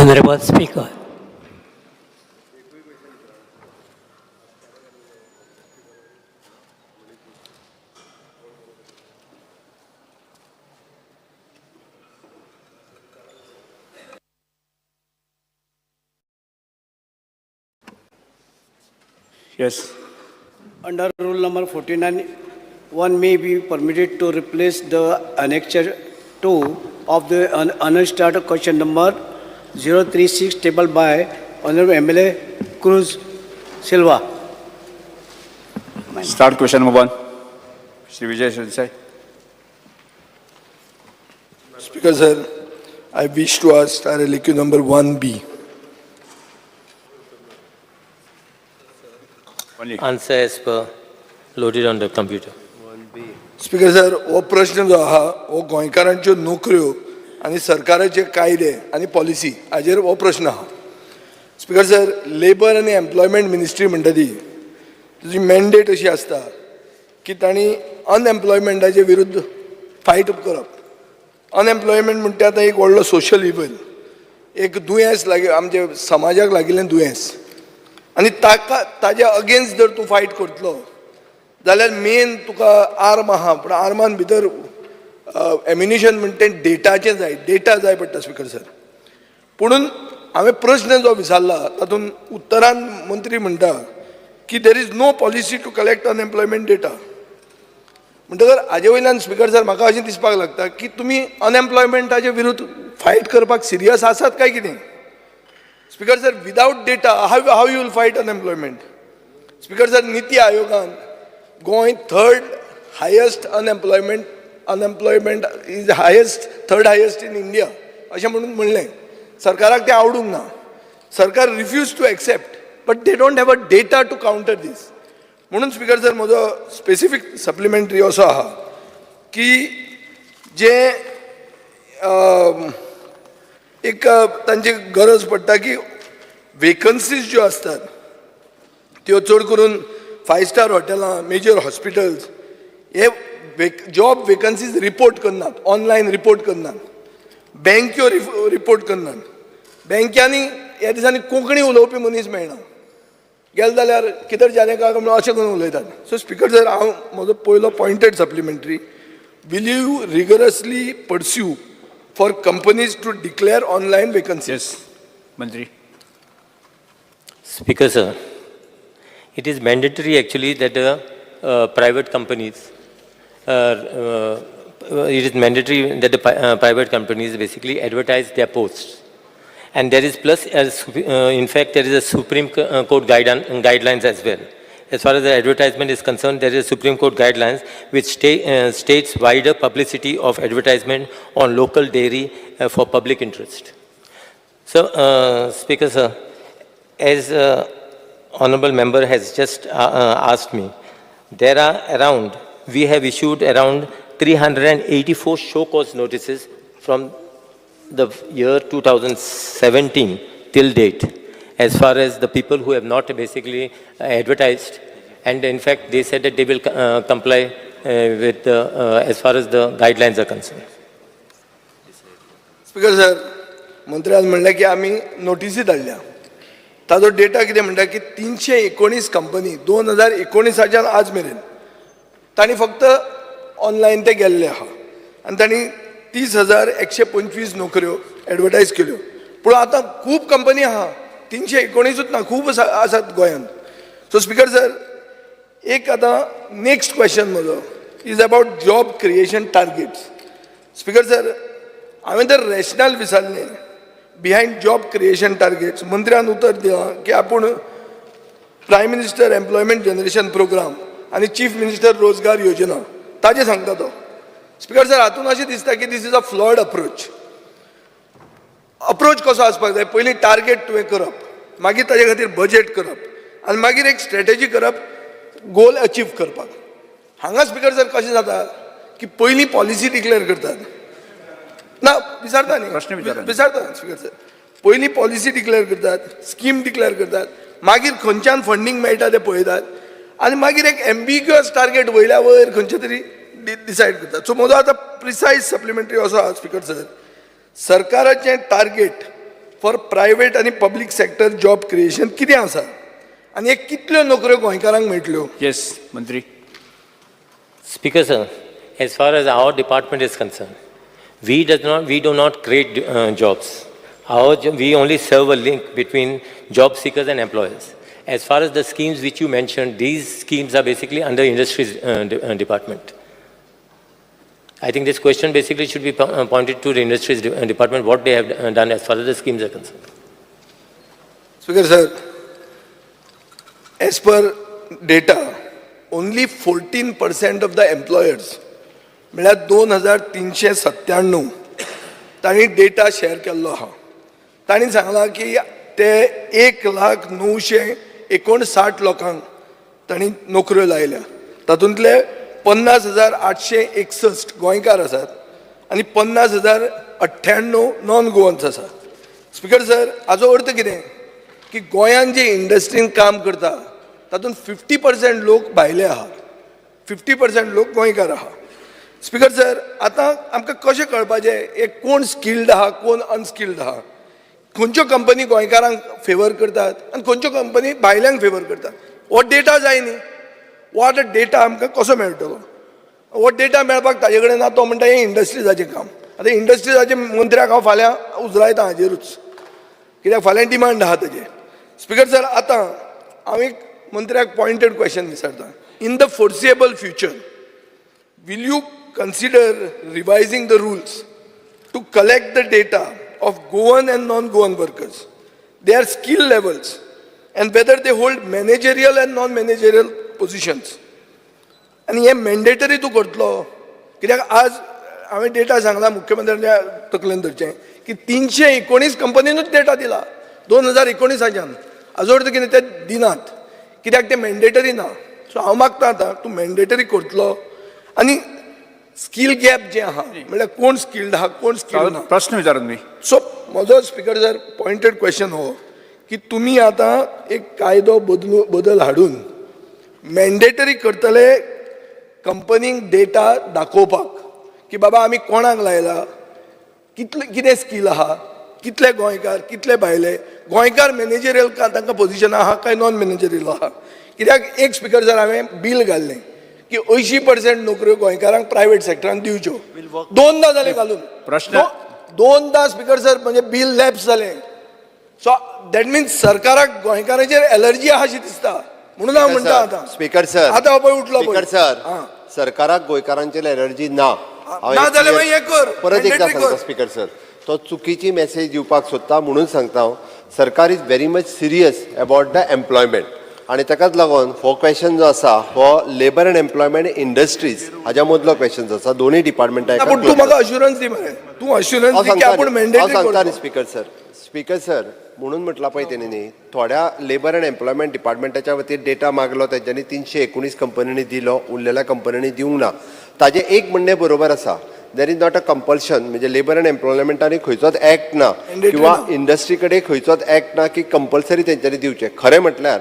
Honorable Speaker. Yes. Under rule number 49, one may be permitted to replace the annexure 2 of the unstarted question number 036 tabled by Honorable MLA Cruz Silva. Start question number 1. Shri Vijay Shansai. Speaker sir, I wish to ask RLQ number 1B. Answer as per loaded on the computer. Speaker sir, हो प्रश्न जो आहा हो गोंयकारांच्यो नोकऱ्यो आनी सरकाराचे कायदे आनी पॉलिसी हाजेर हो प्रश्न आहा. स्पीकर सर, लेबर आनी एम्प्लॉयमेंट मिनिस्ट्री म्हणटा ती तुजी मॅन्डेट अशी आसता की तांणी अनएम्प्लॉयमेंटाचे विरुद्ध फायट करप. अनएम्प्लॉयमेंट म्हणटा आतां एक व्हडलो सोशल इव्हल, एक दुयेंस आमच्या समाजाक लागिल्लें दुयेंस, आनी ताज्या अगेन्स्ट जर तूं फायट करतलो जाल्यार मेन तुका आर्म आहा, पूण आर्मान भितर एम्युनिशन म्हणटा तें डेटाचें जाय, डेटा जाय पडटा स्पीकर सर. पुणून हांवें प्रश्न जो विचारला तातूंत उत्तरान मंत्री म्हणटा की there is no policy to collect unemployment data. म्हणटकर हाजे वयल्यान स्पीकर सर म्हाका अशें दिसपाक लागता की तुमी अनएम्प्लॉयमेंटाचे विरुद्ध फायट करपाक सिरियस आसात काय कितें. Speaker sir, without data how you will fight unemployment. Speaker sir, नीती आयोगान Goem third highest unemployment is highest, third highest in India अशें म्हणून म्हणलें. सरकाराक तें आवडूंक ना. सरकार refuse to accept, but they don't have a data to counter this. म्हणून स्पीकर सर, म्हजो स्पेसिफीक सप्लिमेंटरी असो आहा की जे एक तांची गरज पडटा की वेकन्सीज ज्यो असतात त्यो चड करून 5 स्टार हॉटेलां, मेजर हॉस्पिटल्स हे जॉब वेकन्सीज रिपोर्ट करनात, ऑनलायन रिपोर्ट करनात, बँक्यो रिपोर्ट करनात. बँकांनी ह्या दिसांनी कोंकणी उलोवपी मनीस मेळना. गेले जाल्यार कितें जालें काय म्हणून अशें करून उलयतात. सो स्पीकर सर, हांव म्हजो पयलो pointed supplementary, will you rigorously pursue for companies to declare online vacancies? Yes, Mantri. Speaker sir, it is mandatory actually that private companies, it is mandatory that the private companies basically advertise their posts. And there is plus, in fact, there is a Supreme Court guidelines as well. As far as the advertisement is concerned, there is Supreme Court guidelines which states wider publicity of advertisement on local dairy for public interest. So, Speaker sir, as honourable member has just asked me, there are around, we have issued around 384 show cause notices from the year 2017 till date, as far as the people who have not basically advertised, and in fact they said that they will comply with the, as far as the guidelines are concerned. Speaker sir, मंत्र्यान म्हणलें की आमी नोटिसी धाडल्या. ताजो data कितें म्हणटा की 319 company 2019च्यान आज मेरेन तांणी फक्त ऑनलायन ते गेल्ले आहा आनी तांणी 30,125 नोकऱ्यो एडवर्टायज केल्यो. पूण आतां खूब कंपनी आहा, 319च ना, खूब आसात गोंयांत. सो स्पीकर सर, एक आतां नेक्स्ट क्वेश्चन म्हजो is about job creation targets. Speaker sir, हांवें तर रॅशनल विचारलें बिहायंड जॉब क्रिएशन टार्गेट्स. मंत्र्यान उतर दिलां की आपूण prime minister employment generation programme आनी चीफ मिनिस्टर रोजगार योजना ताजें सांगता तो. स्पीकर सर, हातूंत अशें दिसता की this is a flawed approach. Approach कसो आसपाक जाय, पयलीं टार्गेट तुवें करप, मागीर ताजे खातीर बजेट करप, आनी मागीर एक स्ट्रॅटेजी करप गोल अचीव करपाक. हांगा स्पीकर सर कशें जाता की पयलीं पॉलिसी डिक्लेअर करतात ना, विचारता न्ही, विचारता स्पीकर सर, पयलीं पॉलिसी डिक्लेअर करतात, स्कीम डिक्लेअर करतात, मागीर खंयच्यान फंडींग मेळटा तें पळयतात, आनी मागीर एक एम्बिग्युअस टार्गेट वयल्या वयर खंयचे तरी डिसायड करतात. सो म्हजो आतां प्रिसायज सप्लिमेंटरी असो आहा स्पीकर सर, सरकाराचें टार्गेट फॉर प्रायवेट आनी पब्लीक सेक्टर जॉब क्रिएशन कितें आसा आनी हे कितल्यो नोकऱ्यो गोंयकारांक मेळटल्यो? येस मंत्री. Speaker sir, as far as our department is concerned, we do not create jobs. We only serve a link between job seekers and employers. As far as the schemes which you mentioned, these schemes are basically under industries department. I think this question basically should be pointed to the industries department, what they have done as far as the schemes are concerned. Speaker sir, as per data, only 14% of the employers, म्हळ्यार 2397 तांणी data share केल्लो आहा. तांणी सांगलां की ते 1,959 लोकांक तांणी नोकऱ्यो लायल्या. तातूंतले 50,861 गोंयकार आसात आनी 50,098 नॉन गोवन्स आसात. स्पीकर सर, हाचो अर्थ कितें की गोंयान जे इंडस्ट्रीन काम करता तातूंत 50% लोक भायले आहा, 50% लोक गोंयकार आहा. स्पीकर सर, आतां आमकां कशें कळपाचें हे कोण स्किल्ड आहा कोण अनस्किल्ड आहा? खंयच्यो कंपनी गोंयकारांक फेवर करतात आनी खंयच्यो कंपनी भायल्यांक फेवर करतात? हो डेटा जाय न्ही. हो आतां डेटा आमकां कसो मेळटलो? हो डेटा मेळपाक ताजे कडेन ना. तो म्हणटा हें इंडस्ट्रीजाचें काम. आतां इंडस्ट्रीजाच्या मंत्र्याक हांव फाल्यां उजरायतां हाजेरूच, कित्याक फाल्यां डिमांड आहा ताजेर. स्पीकर सर, आतां हांव एक मंत्र्याक पॉयंटेड क्वेश्चन विचारता. In the foreseeable future will you consider revising the rules to collect the data of Goan and non-Goan workers, their skill levels, and whether they hold managerial and non-managerial positions? And हे mandatory तूं करतलो, कित्याक आज हांवें data सांगला मुख्यमंत्र्याच्या तकलेन धरचें की 319 कंपनीनूच data दिला 2019च्यान. हाजो अर्थ कितें? ते दिनात, कित्याक ते मॅन्डेटरी ना. सो हांव मागता आतां तूं मॅन्डेटरी करतलो आनी स्कील गॅप जे आहा म्हळ्यार कोण स्किल्ड आहा कोण स्किल्ड ना. प्रश्न विचारा तुम्ही. सो म्हजो स्पीकर सर पॉयंटेड क्वेश्चन हो की तुमी आतां एक कायदो बदल हाडून मॅन्डेटरी करतले कंपनीक डेटा दाखोवपाक की बाबा आमी कोणाक लायला, कितें स्कील आहा, कितले गोंयकार कितले भायले, गोंयकार मॅनेजरियल तांकां पोजिशन आहा काय नॉन मॅनेजरियल आहा. कित्याक एक स्पीकर सर हांवें बील घाल्लें की 80% नोकऱ्यो गोंयकारांक प्रायवेट सेक्टरान दिवच्यो. 2दा जालें घालून. प्रश्न 2दा स्पीकर सर म्हणजे बील लॅप्स जालें. सो दॅट मिन्स सरकाराक गोंयकारांचेर एलर्जी आहा अशी दिसता. म्हणून हांव म्हणटा आतां स्पीकर सर, आतां पळय उठलो स्पीकर सर, सरकाराक गोंयकारांचेर एलर्जी ना. ना जाल्यार मागीर हें कर, परत एकदा mandatory सांगता कर. स्पीकर सर, तो चुकीची मेसेज दिवपाक सोदता म्हणून सांगता हांव. सरकार is very much serious about the employment आनी ताकाच लागून हो क्वेश्चन जो आसा हो लेबर अँड एम्प्लॉयमेंट इंडस्ट्रीज हाज्या मदलो क्वेश्चन आसा. दोनूय डिपार्टमेंटाक पूण तूं म्हाका अश्युरन्स दी मरे. तूं अश्युरन्स दी की आपूण मॅन्डेटरी सांगता न्ही करतलो. Speaker sir. स्पीकर सर, म्हणून म्हटलां पळय तेणी न्ही, थोड्या लेबर अँड एम्प्लॉयमेंट डिपार्टमेंटाच्या वतीन डेटा मागलो, तेंच्यांनी 319 कंपनींनी दिलो, उरलेल्या कंपनींनी दिवंक ना. ताजें एक म्हणणें बरोबर आसा. There is not a compulsion, म्हणजे लेबर अँड एम्प्लॉयमेंटांनी खंयचोच एक्ट ना किंवा इंडस्ट्री कडेन खंयचोच एक्ट ना की कंपल्सरी तेंच्यांनी दिवचें. खरें म्हटल्यार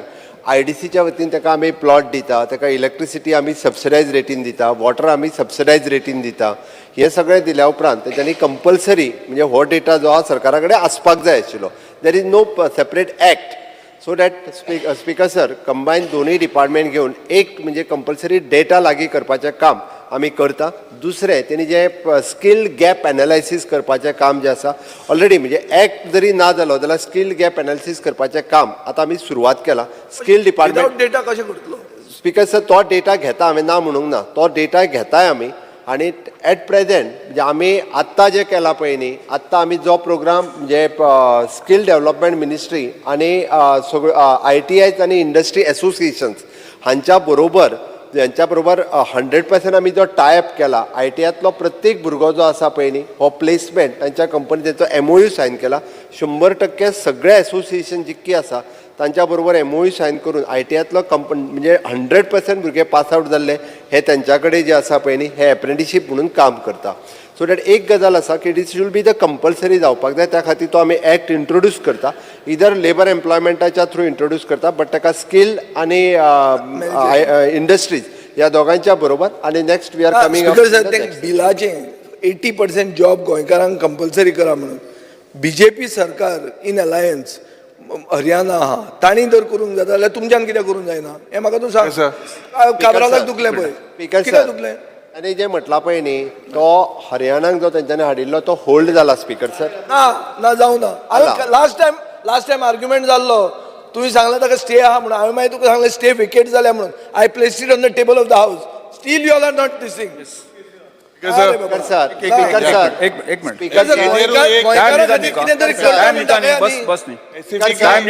IDCच्या वतीन ताका आमी प्लॉट दिता, ताका इलेक्ट्रिसिटी आमी सबसिडायज रेटीन दिता, वॉटर आमी सबसिडायज रेटीन दिता. हें सगळें दिल्या उपरांत तेंच्यांनी कंपल्सरी म्हणजे हो डेटा जो आहा सरकारा कडेन आसपाक जाय आशिल्लो. There is no separate act. So that speaker sir, combine दोनूय डिपार्टमेंट घेवन एक म्हणजे कंपल्सरी डेटा लागीं करपाचें काम आमी करता. दुसरें तेणी जे स्कील गॅप एनालायसीस करपाचें काम जें आसा ऑलरेडी म्हणजे एक्ट जरी ना जालो जाल्यार स्कील गॅप एनालिसीस करपाचें काम आतां आमी सुरवात केला. स्कील डिपार्टमेंट डेटा कशें करतलो? स्पीकर सर, तो डेटा घेता, हांवें ना म्हणूंक ना, तो डेटा घेताय आमी. आनी एट प्रेझेंट म्हणजे आमी आत्तां जें केलां पळय न्ही, आत्तां आमी जो प्रोग्राम म्हणजे स्कील डेव्हलपमेंट मिनिस्ट्री आनी ITIs आनी इंडस्ट्री एसोसिएशन्स हांच्या बरोबर 100% आमी जो टायअप केला. ITIतलो प्रत्येक भुरगो जो आसा पळय न्ही, हो प्लेसमेंट तांच्या कंपनीचो MOU सायन केला. 100% सगळे एसोसिएशन जितकी आसा तांच्या बरोबर MOU सायन करून ITIतलो कंपनी म्हणजे 100% भुरगे पास आउट जाल्ले हे तेंच्या कडेन जे आसा पळय न्ही हे एप्रेंटिसशीप म्हणून काम करता. सो दॅट एक गजाल आसा की it should be the compulsory जावपाक जाय. त्या खातीर तो आमी एक्ट इंट्रोड्यूस करता. इधर लेबर एम्प्लॉयमेंटाच्या थ्रू इंट्रोड्यूस करता, बट ताका स्कील आनी इंडस्ट्रीज ह्या दोगांच्या बरोबर. आनी नेक्स्ट वी आर कमिंग बिलाचें 80% जॉब गोंयकारांक कंपल्सरी करा म्हणून BJP सरकार इन अलायन्स हरियाणा आहा तांणी जर करूंक जाता जाल्यार तुमच्यान कित्याक करूंक जायना हें म्हाका तूं सांग. काबरालाक दुखलें पळय, स्पीकर कित्याक सर, दुखलें? आणि जे म्हटला पळय न्ही तो हरियाणाक जो तेंच्यांनी हाडिल्लो तो होल्ड जाला स्पीकर सर. ना जावं ना. हांवें लास्ट टायम आर्ग्युमेंट जाल्लो, तुवें सांगलें ताका स्टे आहा म्हणून, हांवें मागीर तुका सांगलें स्टे वेकेट जाल्या म्हणून. I place it on the table of the house. Still you all are not this thing. Speaker sir, speaker sir, एक मिनिट. स्पीकर सर, गोंयकारा खातीर कितें तरी करता म्हणटा न्ही. बस न्ही. टायम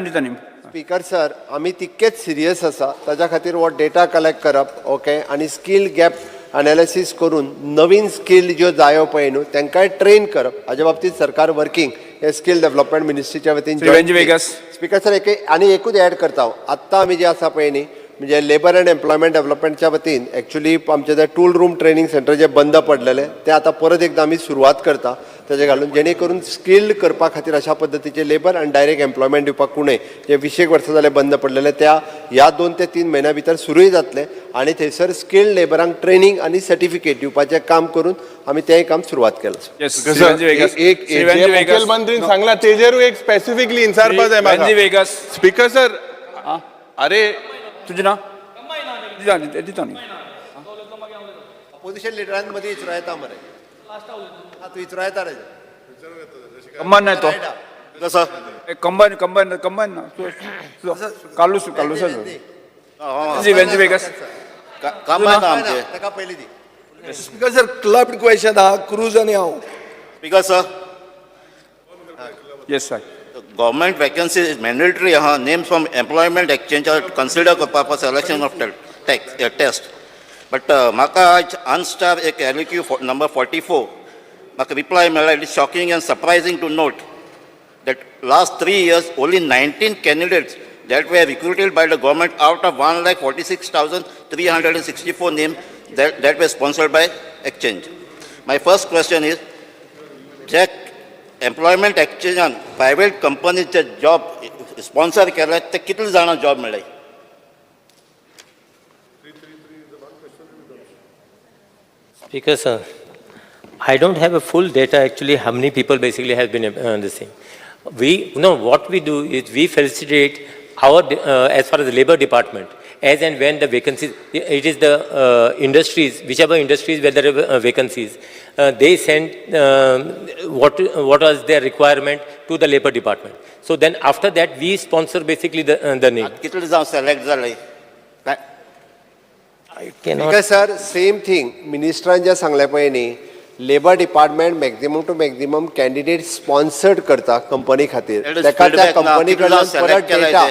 दिता न्ही. स्पीकर सर, आमी तितकेच सिरियस आसा ताच्या खातीर हो डेटा कलेक्ट करप, ओके, आणि स्कील गॅप एनालिसीस करून नवीन स्कील ज्यो जायो पळय न्हू तांकांय ट्रेन करप, हाच्या बाबतींत सरकार वर्किंग हे स्कील डेव्हलपमेंट मिनिस्ट्रीच्या वतीन. स्पीकर सर, आनी एकूच ऍड करता हांव. आत्तां आमी जे आसा पळय न्ही म्हणजे लेबर अँड एम्प्लॉयमेंट डेव्हलपमेंटच्या वतीन एक्चुअली आमचे जे टूल रूम ट्रेनिंग सेंटर जे बंद पडलेले ते आता परत एकदा आमी सुरवात करता तेजे घालून, जेणे करून स्किल्ड करपा खातीर अशा पद्दतीचे लेबर आनी डायरेक्ट एम्प्लॉयमेंट दिवपाक कुणय जे 20 वर्सां जाले बंद पडलेले त्या ह्या 2 ते 3 म्हयन्या भितर सुरूय जातले आनी थंयसर स्किल्ड लेबरांक ट्रेनिंग आनी सर्टिफिकेट दिवपाचें काम करून आमी तेंय काम सुरवात केलां. मुखेलमंत्रीन सांगला तेजेरूय एक स्पेसिफिकली इन्सारपा जाय म्हाका. स्पीकर सर, अरे तुझे नाव दिता न्ही. अपोजिशन लिडरांमध्ये इचरो येता मरे. तू इचरो येता रे. कंबाईन नाही तो. कसं कंबाईन ना कालूस ताका पयलीं दी. स्पीकर सर, क्लब्ड क्वेश्चन आहा क्रूज आनी हांव. Speaker, sir, yes sir. government vacancy is mandatory. Names from employment exchange are considered for selection of test. But Maka Anstar ek LQ number 44. Maka reply mela, it is shocking and surprising to note that last 3 years only 19 candidates that were recruited by the government out of 1,46,364 names that were sponsored by exchange. My first question is, check employment एक्सचेंजान private कंपनीचे job sponsor केले ते कितले जाणां job मेळ्ळे? Speaker sir, I don't have a full data actually how many people basically have been the same. We know what we do is we facilitate our as far as the labor department as and when the vacancies, it is the industries, whichever industries where there are vacancies, they send what was their requirement to the labor department. So then after that we sponsor basically the name. कितले जावन select जाले? I cannot. Sir, same thing मिनिस्टरान जे सांगले पळय न्ही, labour department maximum to maximum candidate sponsored करता company खातीर. ताका त्या कंपनी कडल्यान परत डेटा,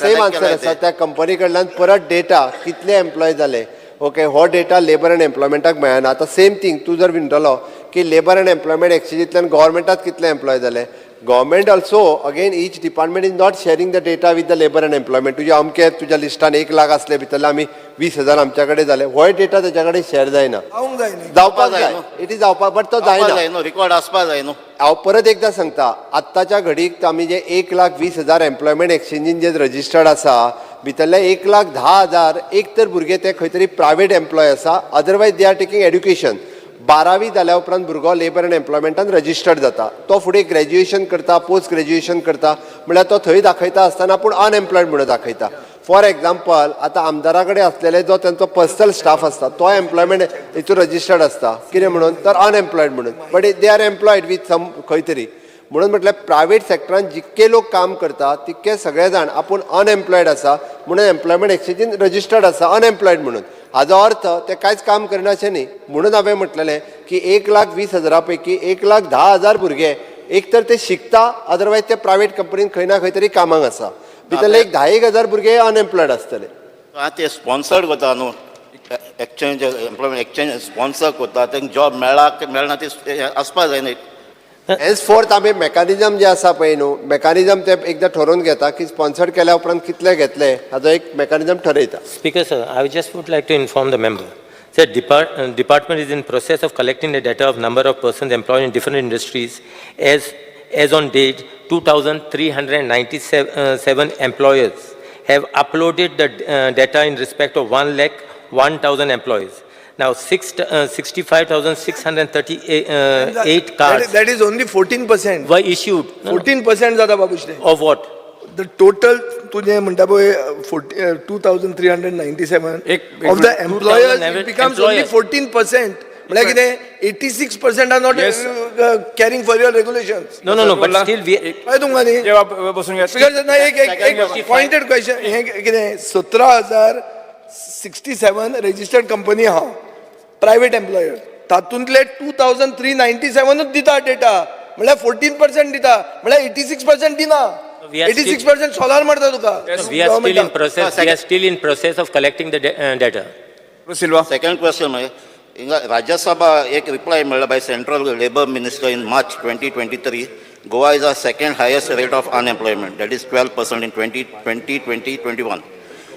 सेम आन्सर आसा, त्या कंपनी कडल्यान परत डेटा कितले एम्प्लॉय जाले, ओके, हो डेटा लेबर अँड एम्प्लॉयमेंटाक मेळना. आतां सेम थिंग तूं जर विंटलो की लेबर अँड एम्प्लॉयमेंट एक्सचेंजींतल्यान गव्हर्मेंटात कितले एम्प्लॉय जाले. Government also again each department is not sharing the data with the labour and employment. तुझे अमके तुझ्या लिस्टान 1 लाख असले भितरले आमी 20,000 आमच्या कडेन जाले, हो डेटा तेच्या कडेन शेअर जायना. जावपाक जाय, इट इज जावपाक, बट तो जायना. रिकॉर्ड आसपा जाय न्हू. हांव परत एकदा सांगता, आत्ताच्या घडीक आमी जे 1,20,000 एम्प्लॉयमेंट एक्सचेंजीन जे रजिस्टर्ड आसा भितरले 1,10,000 एक तर भुरगे ते खंय तरी प्रायवेट एम्प्लॉय आसा, otherwise they are taking education. 12वी जाल्या उपरांत भुरगो लेबर अँड एम्प्लॉयमेंटान रजिस्टर्ड जाता, तो फुडें ग्रॅज्युएशन करता, पोस्ट ग्रॅज्युएशन करता, म्हळ्यार तो थंय दाखयता आसतना पूण अनएम्प्लॉयड म्हणून दाखयता. फॉर एग्जाम्पल आतां आमदारा कडेन आसलेले जो तांचो पर्सनल स्टाफ आसता तो एम्प्लॉयमेंट हितून रजिस्टर्ड आसता, कितें म्हणून तर अनएम्प्लॉयड म्हणून, but they are employed with some खंय तरी. म्हणून म्हटल्यार प्रायवेट सेक्टरान जितके लोक काम करता तितके सगळे जाण आपूण अनएम्प्लॉयड आसा म्हणून एम्प्लॉयमेंट एक्सचेंजीन रजिस्टर्ड आसा अनएम्प्लॉयड म्हणून. हाजो अर्थ ते कांयच काम करना अशें न्ही. म्हणून हांवें म्हटलेलें की 1,20,000 पैकी 1,10,000 भुरगे एक तर ते शिकता, अदरवायज ते प्रायवेट कंपनीन खंय ना खंय तरी कामाक आसा. भितरले 10,000 भुरगे अनएम्प्लॉयड आसतले. ते स्पॉन्सर्ड करता न्हू, एक्सचेंज एम्प्लॉयमेंट एक्सचेंज स्पॉन्सर करता, तांकां जॉब मेळना ते आसपा जाय न्ही. हेज फोर्थ आमी मेकानिजम जे आसा पळय न्हू, मेकानिजम ते एकदां ठरोवन घेता की स्पॉन्सर्ड केल्या उपरांत कितले घेतले, हाजो एक mechanism ठरयता. Speaker sir, I just would like to inform the member. The department is in process of collecting the data of number of persons employed in different industries. As on date, 2,397 employers have uploaded the data in respect of 1,01,000 employees. Now, 65,638 cards That is only 14%. were issued. 14% जाता Babushree. Of what? The total तुझे म्हणता पळय 2,397 of the employers it becomes only 14%. म्हणजे कितें 86% are not caring for your regulations. No, but still we. काय तुमकां न्ही? जेव्हा बसून घ्या. Because ना एक pointed question हे कितें 17,067 registered company आहा private employer तातूंतले 2,397 दिता डेटा म्हळ्यार 14% दिता म्हळ्यार 86% दिना. We are 86% सोलार मारता तुका. We are still in process. We are still in process of collecting the data. Silva. Second question, Rajya Sabha एक reply मिळाला by Central Labour Minister in March 2023. Goa is our second highest rate of unemployment, that is 12% in 2020-2021.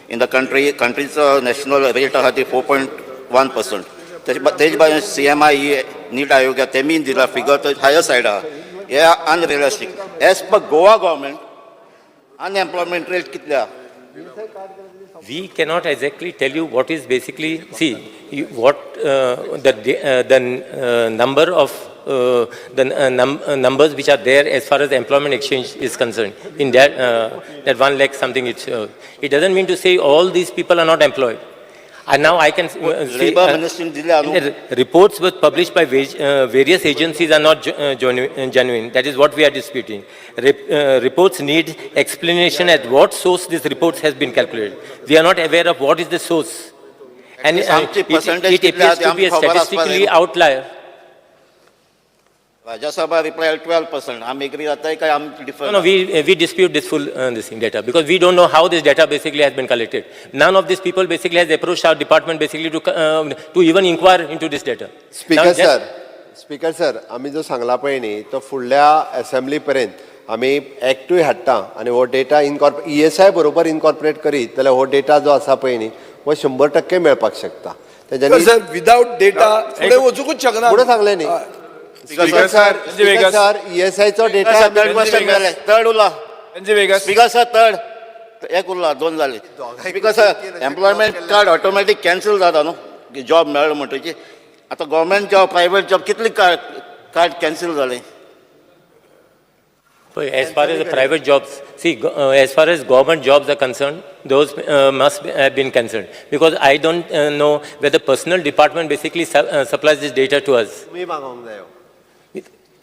In the country's national rate आहे 4.1%. तेज bye CMI नीट आयोग तेमी दिला figure तर higher side आहा. हे unrealistic. As per Goa government, unemployment rate कितले आहा? We cannot exactly tell you what is basically, see, the number of numbers which are there as far as the employment exchange is concerned. In that 1 lakh something, it doesn't mean to say all these people are not employed. And now I can see reports were published by various agencies are not genuine. That is what we are disputing. Reports need explanation at what source this reports has been calculated. We are not aware of what is the source. And it appears to be a statistically outlier. Rajya Sabha replied 12%. I'm agree that I am different. No, we dispute this full this data because we don't know how this data basically has been collected. None of these people basically has approached our department basically to even inquire into this data. Speaker sir आमी जो सांगला पळय न्ही तो फुडल्या assembly पर्यंत आमी एक्टूय हाडटा आनी हो डेटा ESI बरोबर इनकॉर्पोरेट करीत जाल्यार हो डेटा जो आसा पळय न्ही हो 100% मेळपाक शकता. सर विदाउट डेटा फुडें वचूंकूच शकना. फुडें सांगलें न्ही. स्पीकर सर ESI चो डेटा थर्ड उरला. स्पीकर सर थर्ड एक उरला 2 जाले. Speaker sir employment card automatic cancel जाता न्हू जॉब मेळ्ळो म्हणटची. आतां गव्हर्मेंट जॉब प्रायव्हेट जॉब कितले कार्ड कॅन्सल जाले? As far as the private jobs, see, as far as government jobs are concerned, those must have been cancelled because I don't know whether personal department basically supplies this data to us.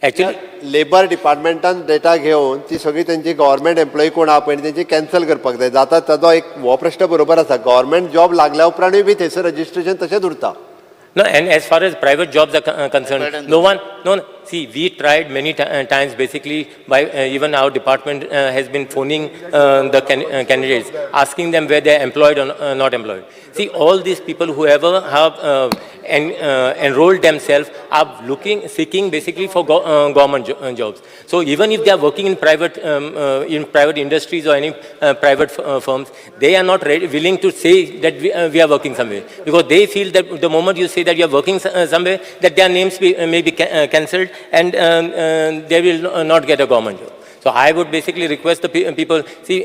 Actually, labour डिपार्टमेंटान data घेवन ती सगळी त्यांची government employee कोण आहा पळय तेंची cancel करपाक जाय. जाता ताजो एक हो प्रश्न बरोबर आसा. गव्हर्मेंट जॉब लागल्या उपरांतूय बी थंयसर रजिस्ट्रेशन तशेंच उरता. no, and as far as private jobs are concerned, no. See, we tried many times basically by even our department has been phoning the candidates, asking them whether they are employed or not employed. See, all these people who ever have enrolled themselves are seeking basically for government jobs. So even if they are working in private industries or any private firms, they are not willing to say that we are working somewhere because they feel that the moment you say that you are working somewhere, that their names may be cancelled and they will not get a government job. So I would basically request the people, see,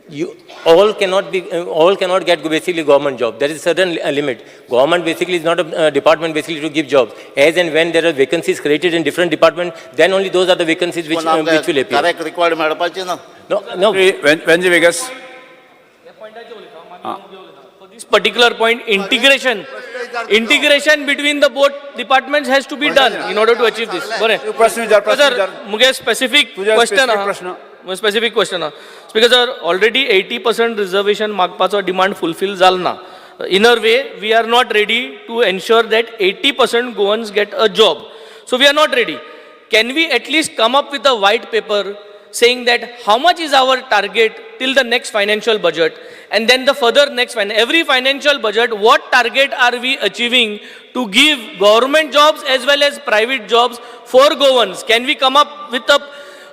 you all cannot get basically government job. There is a certain limit. Government basically is not a department basically to give jobs. As and when there are vacancies created in different departments, then only those are the vacancies which will appear. Correct required मेळपाची ना. No. Wendy Vegas. For this particular point, integration between the both departments has to be done in order to achieve this. प्रश्न Sir, मुगे specific question. Because sir, already 80% reservation मागपाचो demand fulfill Jalna. In a way, we are not ready to ensure that 80% Goans get a job. So we are not ready. Can we at least come up with a white paper saying that how much is our target till the next financial budget, and then the further every financial budget, what target are we achieving to give government jobs as well as private jobs for Goans? Can we come up with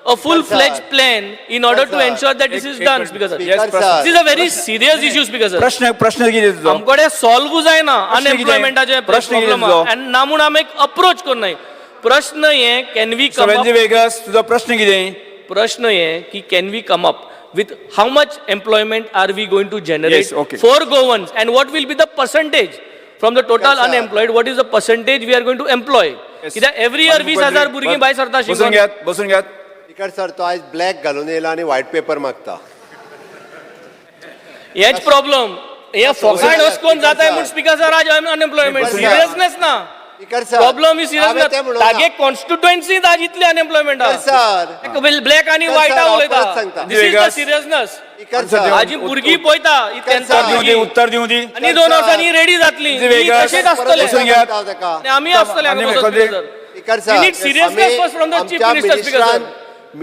a full-fledged plan in order to ensure that this is done? Because this is a very serious issue, because प्रश्न कितें तुजो? आमकडे solve जायना अनएम्प्लॉयमेंटाचे problem and नामून आमी एक approach करनाय. प्रश्न हे can we come up? वेंजी वेगस तुजो प्रश्न कितें? प्रश्न हे की can we come up with how much employment are we going to generate for Goans, and what will be the percentage from the total Yes, sir. unemployed, what is the percentage we are going to employ? कित्याक every year 20,000 भुरगीं भायर सरता बसून शिकून. घ्यात बसून घ्यात. Speaker sir तो आज black घालून येयला आणि व्हाईट पेपर मागता. हेच प्रॉब्लेम. हे फकाण असकोन जाताय म्हूण स्पीकर सर आज अनएम्प्लॉयमेंट Speaker, सिरियसनेस ना. स्पीकर सर प्रॉब्लेम इज हांवें तें सिरियसनेस. म्हणूंक तागे ना. कॉन्स्टिट्युएन्सी आज इतली अनएम्प्लॉयमेंट स्पीकर सर ब्लॅक आणि Sir, व्हाईट sir, हांव परत उलयता. सांगता. This is the Vegas. Seriousness. Speaker sir हाजी भुरगीं पळयता ही Sir, तेंचा sir. भुरगीं. उत्तर दिवं दी. आनी 2 वर्सांनी रेडी जातली. Vegas. तशीच आसतले. बसून घ्यात. आणि आम्ही आसतले हांगा आनी बसून Macaulay. Speaker sir. Speaker We need seriousness first from the chief minister, Speaker sir.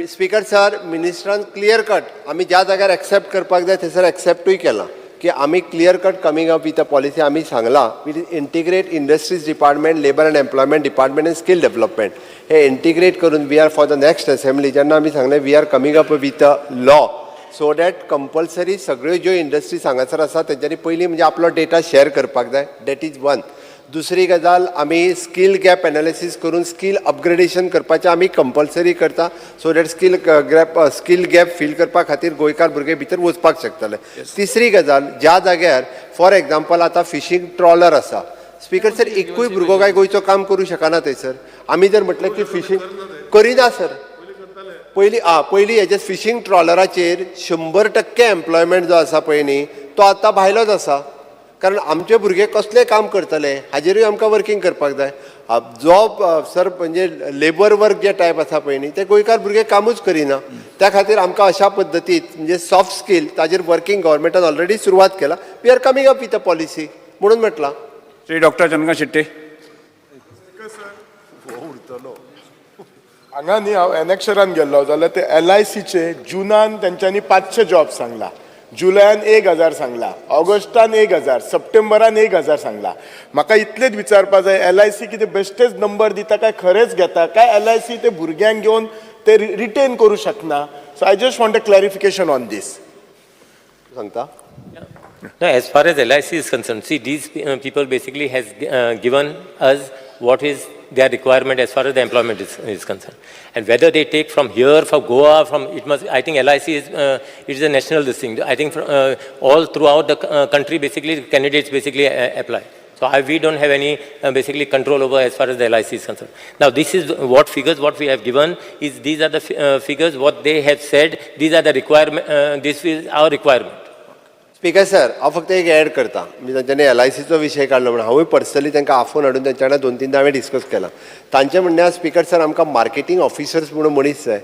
Speaker sir मिनिस्टरान क्लियर कट आमी ज्या जाग्यार एक्सेप्ट करपाक जाय थंयसर एक्सेप्टूय केला की आमी clear cut coming up with a policy आमी सांगला we integrate industries department labour and employment department and skill development हे इंटिग्रेट करून we are for the next assembly जेन्ना आमी सांगले we are coming up with a law so that compulsory सगळ्यो ज्यो industries हांगासर आसा तेंच्यांनी पयलीं म्हणजे आपलो डेटा शेअर करपाक जाय दॅट इज वन. दुसरी गजाल आमी स्कील गॅप एनालिसीस करून स्कील अपग्रेडेशन करपाचें आमी कंपल्सरी करता so that skill gap feel करपा खातीर गोंयकार भुरगे भितर वचपाक शकतले. तिसरी गजाल ज्या जाग्यार फॉर एग्जाम्पल आतां फिशींग ट्रॉलर आसा स्पीकर सर एकूय भुरगो काय गोंयचो काम करूं शकना थंयसर. आमी जर म्हटलें की फिशींग करिना सर पयलीं हेजे फिशींग ट्रॉलराचेर 100% एम्प्लॉयमेंट जो आसा पळय न्ही तो आतां भायलोच आसा. कारण आमचे भुरगे कसले काम करतले हाजेरूय आमकां वर्किंग करपाक जाय. जॉब सर म्हणजे लेबर वर्क जे टायप आसा पळय न्ही ते गोंयकार भुरगे कामूच करिना. त्या खातीर आमकां अशा पद्दतीत म्हणजे सॉफ्ट स्कील ताजेर वर्किंग गव्हर्मेंटान ऑलरेडी सुरवात केला. We are coming up with a policy म्हणून म्हटलां. श्री डॉक्टर चंद्रकांत शेट्टे. हांगा न्ही हांव एनेक्शरान गेल्लो जाल्यार ते LICचे जुनान तेंच्यांनी 500 जॉब सांगला, जुलयान 1000 सांगला, ऑगस्टान 1000, सप्टेंबरान 1000 सांगला. म्हाका इतलेच विचारपा जाय LIC कितें बेश्टेच नंबर दिता काय खरेंच घेता काय LIC ते भुरग्यांक घेवन ते रिटेन करू शकना. So I just want a clarification on this. सांगता. No, as far as LIC is concerned, see, these people basically has given us what is their requirement as far as the employment is concerned. And whether they take from here, from Goa, from, it must, I think LIC is, it is a national this thing. I think all throughout the country, basically, candidates basically apply. So we don't have any basically control over as far as the LIC is concerned. Now, this is what figures, what we have given is, these are the figures, what they have said, these are the requirement, this is our requirement. Speaker sir हांव फक्त एक add करता म्हणजे तांच्यांनी LICचो विशय काडलो म्हणून हांवूय पर्सनली तांकां आफोन हाडून तांच्या वांगडा 2-3 हांवें डिस्कस केला. तांचें म्हणणें आसा स्पीकर सर आमकां मार्केटींग ऑफिसर्स म्हणून मनीस जाय.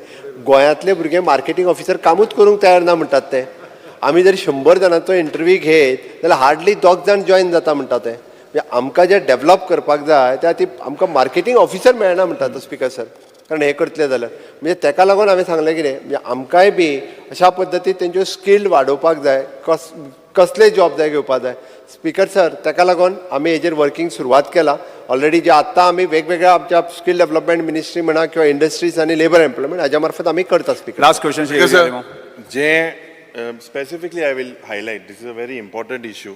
गोंयांतले भुरगे मार्केटींग ऑफिसर कामूच करूंक तयार ना म्हणटात ते. आमी जर 100 जाणांचो इंटरव्यू घेत जाल्यार हार्डली 2 जाण जॉयन जाता म्हणटा ते. म्हणजे आमकां जे डेव्हलप करपाक जाय त्या खातीर आमकां मार्केटींग ऑफिसर मेळना म्हणटा तो स्पीकर सर. कारण हे करतले जाल्यार म्हणजे ताका लागून हांवें सांगलें कितें म्हणजे आमकांय बी अशा पद्दतीन तेंच्यो स्कील वाडोवपाक जाय कसले जॉब जाय घेवपाक जाय. स्पीकर सर ताका लागून आमी हेजेर वर्किंग सुरवात केला ऑलरेडी. जे आत्तां आमी वेगवेगळ्या आमच्या स्कील डेव्हलपमेंट मिनिस्ट्री म्हणा किंवा इंडस्ट्रीज आनी लेबर एम्प्लॉयमेंट हाज्या मार्फत आमी करता. Speaker last question Shri. जे specifically I will highlight, this is a very important issue.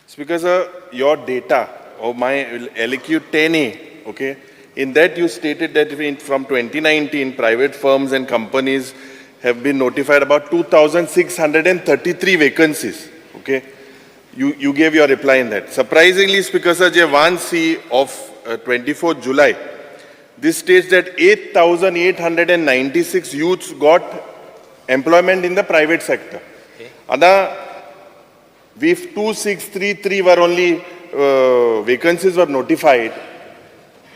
Speaker sir, your data of my LQ 10A, okay, in that you stated that from 2019 private firms and companies have been notified about 2,633 vacancies. Okay, you gave your reply in that. Surprisingly, Speaker sir, J1C of 24th July, this states that 8,896 youths got employment in the private sector. If 2,633 were only vacancies were notified,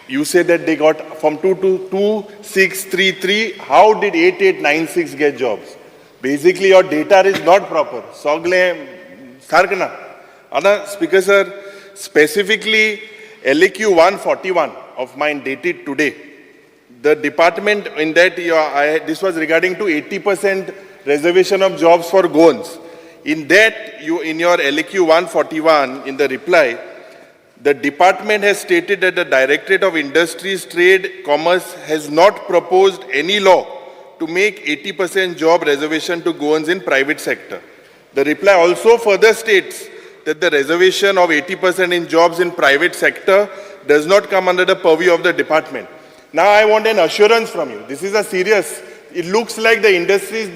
you say that they got from 2 to 2,633. How did 8,896 get jobs? Basically, your data is not proper. Sogle sarkna. Other Speaker sir, specifically LQ 141 of mine dated today. The department in that this was regarding to 80% reservation of jobs for Goans. In that, in your LQ 141 in the reply, the department has stated that the Directorate of Industries, Trade, Commerce has not proposed any law to make 80% job reservation to Goans in private sector. The reply also further states that the reservation of 80% in jobs in private sector does not come under the purview of the department. Now I want an assurance from you. This is a serious, it looks like the industries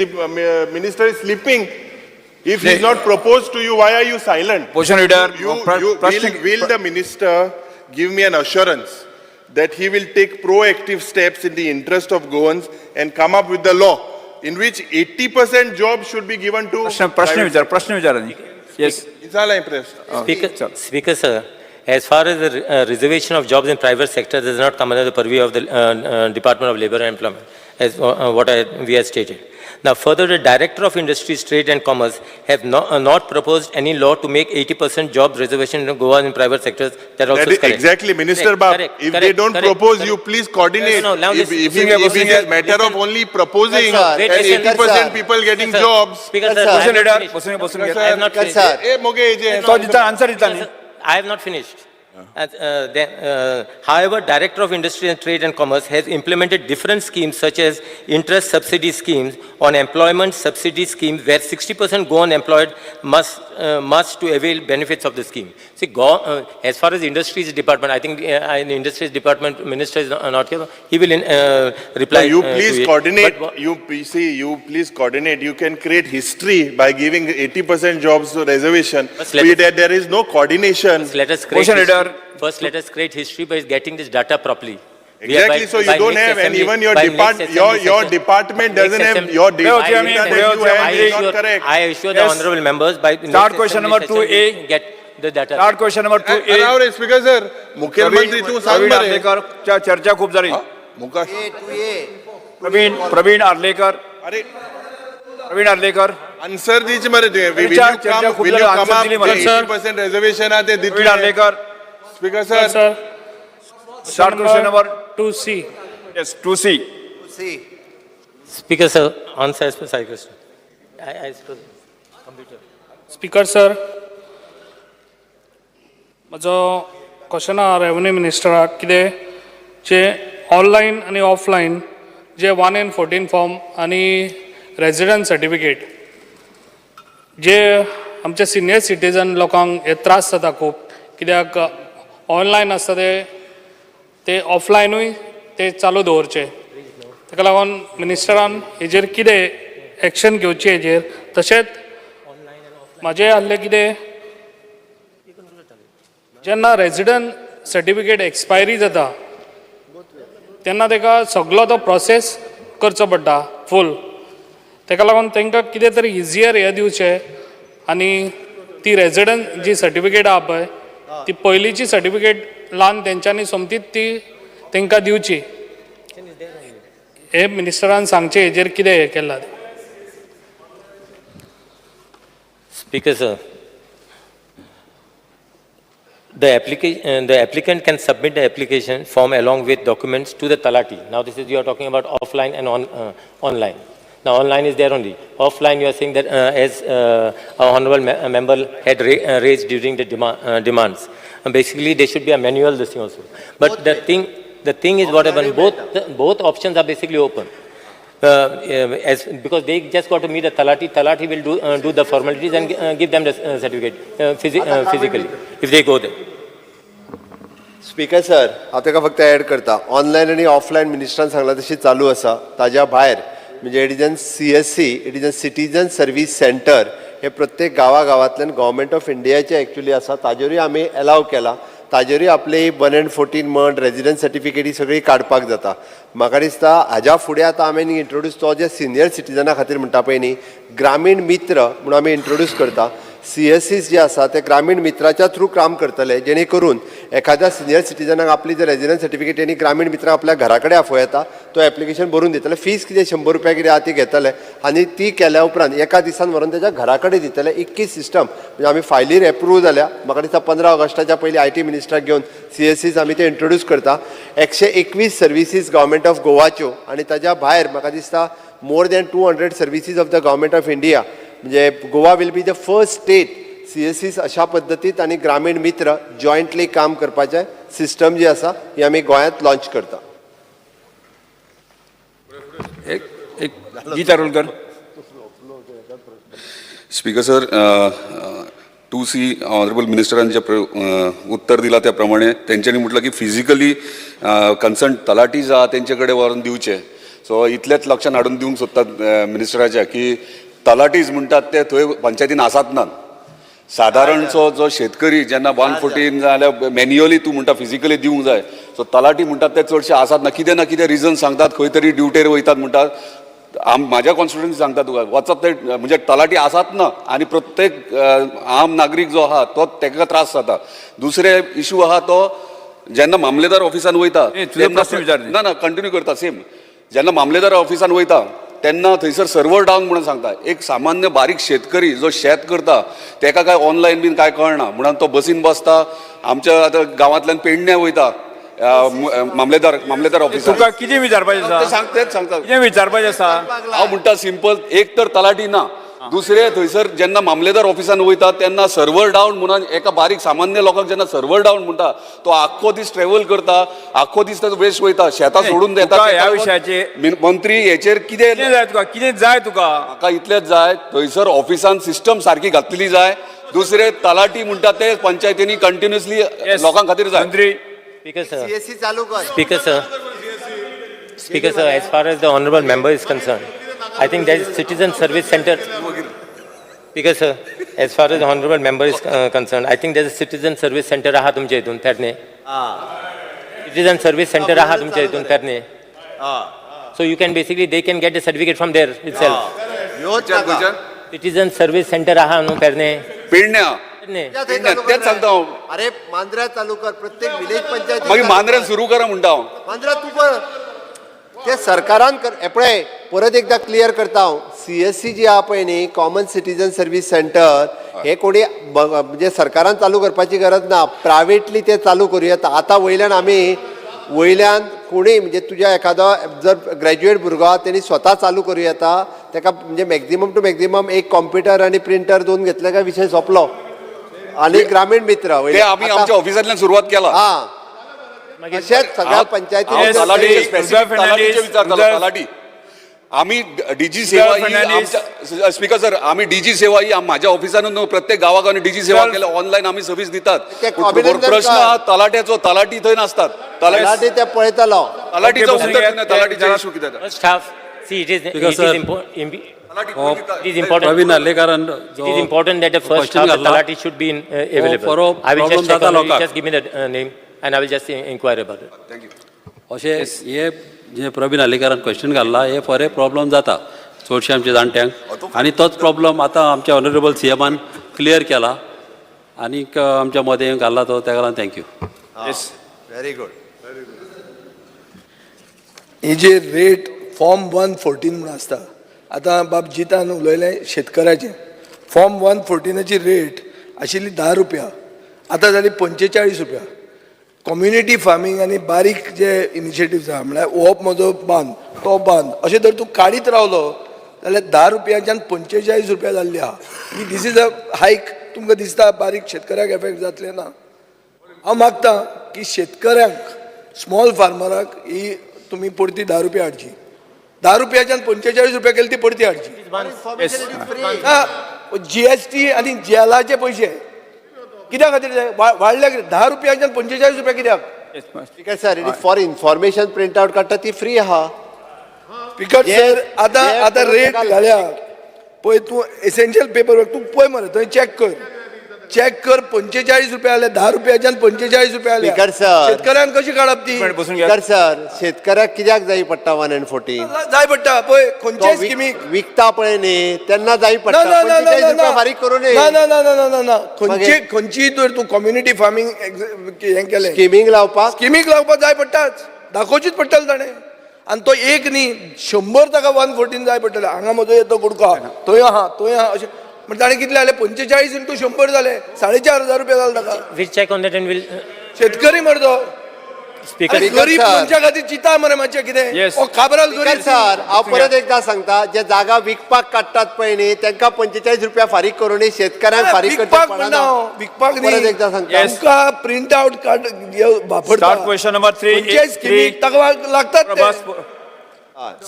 minister is sleeping. If he's not proposed to you, why are you silent? Opposition leader, Will the minister give me an assurance that he will take proactive steps in the interest of Goans and come up with the law in which 80% jobs should be given to प्रश्न विचारा. Yes. It's all I impressed. Speaker, sir, as far as the reservation of jobs in private sector does not come under the purview of the Department of Labor and Employment, as we have stated. Now, further, the Director of Industries, Trade and Commerce have not proposed any law to make 80% job reservation in Goa in private sectors. That also is correct. Exactly, Minister Bab. If they don't propose, you please coordinate. No, now If it's a matter of only proposing Sir, and wait, 80% people getting Sir, jobs. Speaker, sir, Opposition leader, I have not finished. Sir, I have not finished. However, Director of Industry and Trade and Commerce has implemented different schemes such as interest subsidy schemes on employment subsidy schemes where 60% go unemployed must to avail benefits of the scheme. See, as far as Industries Department, I think in Industries Department Minister is not here. He will reply. You please coordinate. But You please coordinate. You can create history by giving 80% jobs to reservation. There is no coordination. First, let us create history by getting this data properly. Exactly, so you don't have, and even your department doesn't have, your data that you have is not correct. I assure the honorable members by Start question number 2A. get the data. Start question number 2A. बरोबर speaker sir मुख्यमंत्री तू सांग बरे चर्चा खूप झाली. Pravin Arlekar answer दीच मरे तुवें will you come up with 80% reservation आहे ते Pravin Arlekar. Speaker sir Start question number 2C. yes 2C. Speaker sir, answer as per my question. I suppose computer. Speaker sir, म्हजो क्वेश्चन आहा रेवन्यू मिनिस्टराक कितें जे ऑनलायन आनी ऑफलायन जे 1N14 फॉर्म आनी resident certificate जे आमचे सिनियर सिटीजन लोकांक हे त्रास जाता खूब कित्याक ऑनलायन आसता ते ऑफलायनूय ते चालू दवरचे ताका लागून मिनिस्टरान हेजेर कितें एक्शन घेवची हेजेर तशेंच म्हाजें आहलें कितें जेन्ना रेजिडंट सर्टिफिकेट एक्सपायरी जाता तेन्ना ताका सगळो तो प्रोसेस करचो पडटा फूल ताका लागून तांकां कितें तरी इजियर हे दिवचें आनी ती रेजिडंट जी सर्टिफिकेट आहा पळय ती पयलींची सर्टिफिकेट लावन तेंच्यांनी सोमतीच ती तांकां दिवची हे मिनिस्टरान सांगचें हेजेर कितें हें केलां तें. Speaker sir, the applicant can submit the application form along with documents to the Talati. Now this is, you are talking about offline and online. Now online is there only. Offline you are saying that as our honorable member had raised during the demands. Basically there should be a manual this thing also. But the thing is what happened, both options are basically open. Because they just got to meet the Talati will do the formalities and give them the certificate physically if they go there. Speaker sir हांव ताका फक्त add करता online आनी offline मिनिस्टरान सांगलां तशी चालू आसा ताज्या भायर म्हणजे it is a citizen service centre हे प्रत्येक गांवांतल्यान गव्हर्मेंट ऑफ इंडियाचे एक्चुअली आसा ताजेरूय आमी अलाव केला ताजेरूय आपली 1N14 म्हण रेजिडंट सर्टिफिकेट ही सगळी काडपाक जाता म्हाका दिसता हाज्या फुडें आतां आमी इंट्रोड्यूस तो जे सिनियर सिटीजना खातीर म्हणटा पळय न्ही ग्रामीण मित्र म्हणून आमी इंट्रोड्यूस करता CSCs जे आसा ते ग्रामीण मित्राच्या थ्रू काम करतले जेणे करून एखाद्या सिनियर सिटीजनाक आपली जर रेजिडंट सर्टिफिकेट आनी ग्रामीण मित्र आपल्या घरा कडेन आफोव येता तो एप्लिकेशन भरून दितले फीस कितें 100 रुपया कितें आहा ती घेतले आनी ती केल्या उपरांत एका दिसान व्हरून तेच्या घरा कडेन दितले इतकी सिस्टम म्हणजे आमी फायलीर एप्रूव जाल्या म्हाका दिसता 15 ऑगस्टाच्या पयलीं IT मिनिस्टराक घेवन CSCs आमी ते इंट्रोड्यूस करता 121 सर्विसीस गव्हर्मेंट ऑफ गोवाच्यो आनी ताज्या भायर म्हाका दिसता more than 200 services of the government of India म्हणजे Goa will be the first state CSCs अशा पद्दतीत आनी ग्रामीण मित्र जॉयंटली काम करपाचें सिस्टम जी आसा ही आमी गोंयांत लॉन्च करता. Geeta Rolkar. Speaker sir 2C honourable मिनिस्टरान जे उत्तर दिला त्या प्रमाणे तेंच्यांनी म्हटलं की फिजिकली कन्सर्न तलाटीज आहा तेंचे कडेन व्हरून दिवचे सो इतलेच लक्षात हाडून दिवंक सोदतात मिनिस्टराच्या की तलाटीज म्हणटात ते थंय पंचायतीन आसात ना. सादारणसो जो शेतकरी जेन्ना 114 जाल्यार मॅन्युअली तूं म्हणटा फिजिकली दिवंक जाय, सो तलाटी म्हणटात ते चडशे आसात ना. कितें ना कितें रिजन सांगतात, खंय तरी ड्युटेर वयतात म्हणटात. म्हाज्या कॉन्स्टिट्युएन्सी सांगता तुका वचत ते म्हणजे तलाटी आसात ना आनी प्रत्येक आम नागरीक जो आहा तो ताका त्रास जाता. दुसरे इशू आहा तो जेन्ना मामलेदार ऑफिसान वयता ना ना कंटिन्यू करता सेम. जेन्ना मामलेदार ऑफिसान वयता तेन्ना थंयसर सर्वर डावन म्हणून सांगता. एक सामान्य बारीक शेतकरी जो शेत करता ताका काय ऑनलायन बीन काय कळना म्हणून तो बसीन बसता. आमच्या आतां गांवांतल्यान पेडण्या वयता मामलेदार ऑफिसार. तुका कितें विचारपाचें आसा? तेच सांगता कितें विचारपाचें आसा? हांव म्हणटा सिंपल, एक तर तलाटी ना, दुसरे थंयसर जेन्ना मामलेदार ऑफिसान वयता तेन्ना सर्वर डावन म्हणून एका बारीक सामान्य लोकांक जेन्ना सर्वर डावन म्हणटा तो आख्खो दीस ट्रॅव्हल करता, आख्खो दीस ताचो वेस्ट वयता, शेतां सोडून देता. ह्या विशयाचेर मंत्री हेचेर कितें जाय तुका? कितें जाय तुका? म्हाका इतलेंच जाय, थंयसर ऑफिसान सिस्टम सारकी घातलेली जाय. दुसरे तलाटी म्हणटा ते पंचायतींनी कंटिन्युअसली लोकां खातीर जाय. मंत्री Speaker sir. सीएससी चालू कर. Speaker sir, as far as the honorable member is concerned, I think there is citizen service center. Speaker sir, as far as the honorable member is concerned, I think there is citizen service center आहा तुमच्या हितून पेरणे. Citizen service center आहा तुमच्या हितून पेरणे. So you can basically they can get the certificate from there itself. Citizen service center आहा न्हू पेरणे. पेडण्या तेच सांगता हांव. अरे मांद्रा चालू कर, प्रत्येक विलेज पंचायत मागीर मांद्र्यान सुरू करा म्हणटा हांव. मांद्रा तू कर, ते सरकारान कर. पळय परत एकदा क्लियर करता हांव. सीएससी जी आहा पळय न्ही, कॉमन सिटीजन सर्वीस सेंटर, हे कोणी म्हणजे सरकारान चालू करपाची गरज ना, प्रायवेटली ते चालू करूं येता. आतां वयल्यान कोणी म्हणजे तुज्या एखादो जर ग्रॅज्युएट भुरगो आहा तेणी स्वता चालू करूं येता. ताका म्हणजे मॅक्झिमम टू मॅक्झिमम एक कॉम्प्युटर आनी प्रिंटर दोन घेतले काय विशय सोंपलो. आणि ग्रामीण मित्र ते आम्ही आमच्या ऑफिसांतल्यान सुरुवात केला. अशेंच सगळ्या पंचायती तलाटी आम्ही डीजी सेवा ही स्पीकर सर आम्ही डीजी सेवा ही माझ्या ऑफिसानूच प्रत्येक गावागावांनी डीजी सेवा केल्या. ऑनलाईन आम्ही सर्व्हिस दितात. प्रश्न हा तलाट्याचो, तलाटी थंय नासतात. तलाटी ते पळयतलो. तलाटीचो उत्तर दिना, तलाटीचे इशू कितें जाता. Staff, see it is important. It is important that the first staff, the Talati should be available. I will just check on it. Just give me the name and I will just inquire about it. Thank you. अशें हे जे Pravin हालीकारान question घाल्ला हे for a problem जाता चडशे आमच्या जाणट्यांक. आनी तोच प्रॉब्लम आतां आमच्या ऑनरेबल सीएमान क्लियर केला आनीक आमच्या मदें घाल्ला तो ताका लागून थँक्यू. Very good. ही जे रेट फॉर्म 114 म्हणून आसता, आतां बाब जितान उलयलें शेतकाराचें, फॉर्म 114ची रेट आशिल्ली 10 रुपया, आतां जाली 45 रुपया. कम्युनिटी फार्मींग आनी बारीक जे इनिशिएटिव्स आहा म्हळ्यार ओप म्हजो बांद तो बांद अशें जर तूं काडीत रावलो जाल्यार 10 रुपयाच्यान 45 रुपया जाल्ली आहा. ही दीस इज अ हायक. तुमकां दिसता बारीक शेतकऱ्याक एफेक्ट जातलें ना? हांव मागतां की शेतकऱ्यांक, स्मॉल फार्मराक ही तुमी परती 10 रुपया हाडची. 10 रुपयाच्यान 45 रुपया केली ती परती हाडची. जीएसटी आनी जेलाचे पयशे कित्या खातीर जाय वाडल्या? 10 रुपयाच्यान 45 रुपया कित्याक? Speaker sir, it is for information print out काडटा ती फ्री आहा. स्पीकर सर, आतां रेट घाल्या पळय. तूं एसेन्शियल पेपर वर्क तूं पळय मरे थंय चॅक कर 45 रुपया जाले. 10 रुपयाच्यान 45 रुपया जाले. स्पीकर सर, शेतकऱ्यांक कशी काडप ती? स्पीकर सर, शेतकऱ्याक कित्याक जाय पडटा 114? जाय पडटा पळय खंयचे स्किमीक विकता पळय न्ही तेन्ना जाय पडटा. 45 रुपया फारीक करूं न्ही. ना खंयची तर तूं कम्युनिटी फार्मींग हें केलें स्किमींग लावपाक जाय पडटाच, दाखोवचीच पडटलें ताणें. आनी तो एक न्ही 100 ताका 114 जाय पडटलें. हांगा म्हजो येतो गुडको आहा, थंय आहा अशें म्हणजे ताणें कितले जाले? 45 × 100 जाले 4,500 रुपया जाले ताका. We'll check on that and we'll. शेतकरी मरतो. Speaker, गरीब मनशा खातीर चिता मरे मातशें कितें काबराल गरीब. सर, हांव परत एकदा सांगता, जे जागा विकपाक काडटात पळय न्ही तांकां 45 रुपया फारीक करूं न्ही, शेतकऱ्यांक फारीक विकपाक न्ही. परत एकदा सांगता, तुमकां प्रिंट आउट कार्ड वापरता. Question number 3. स्किमीक ताका लागतात ते.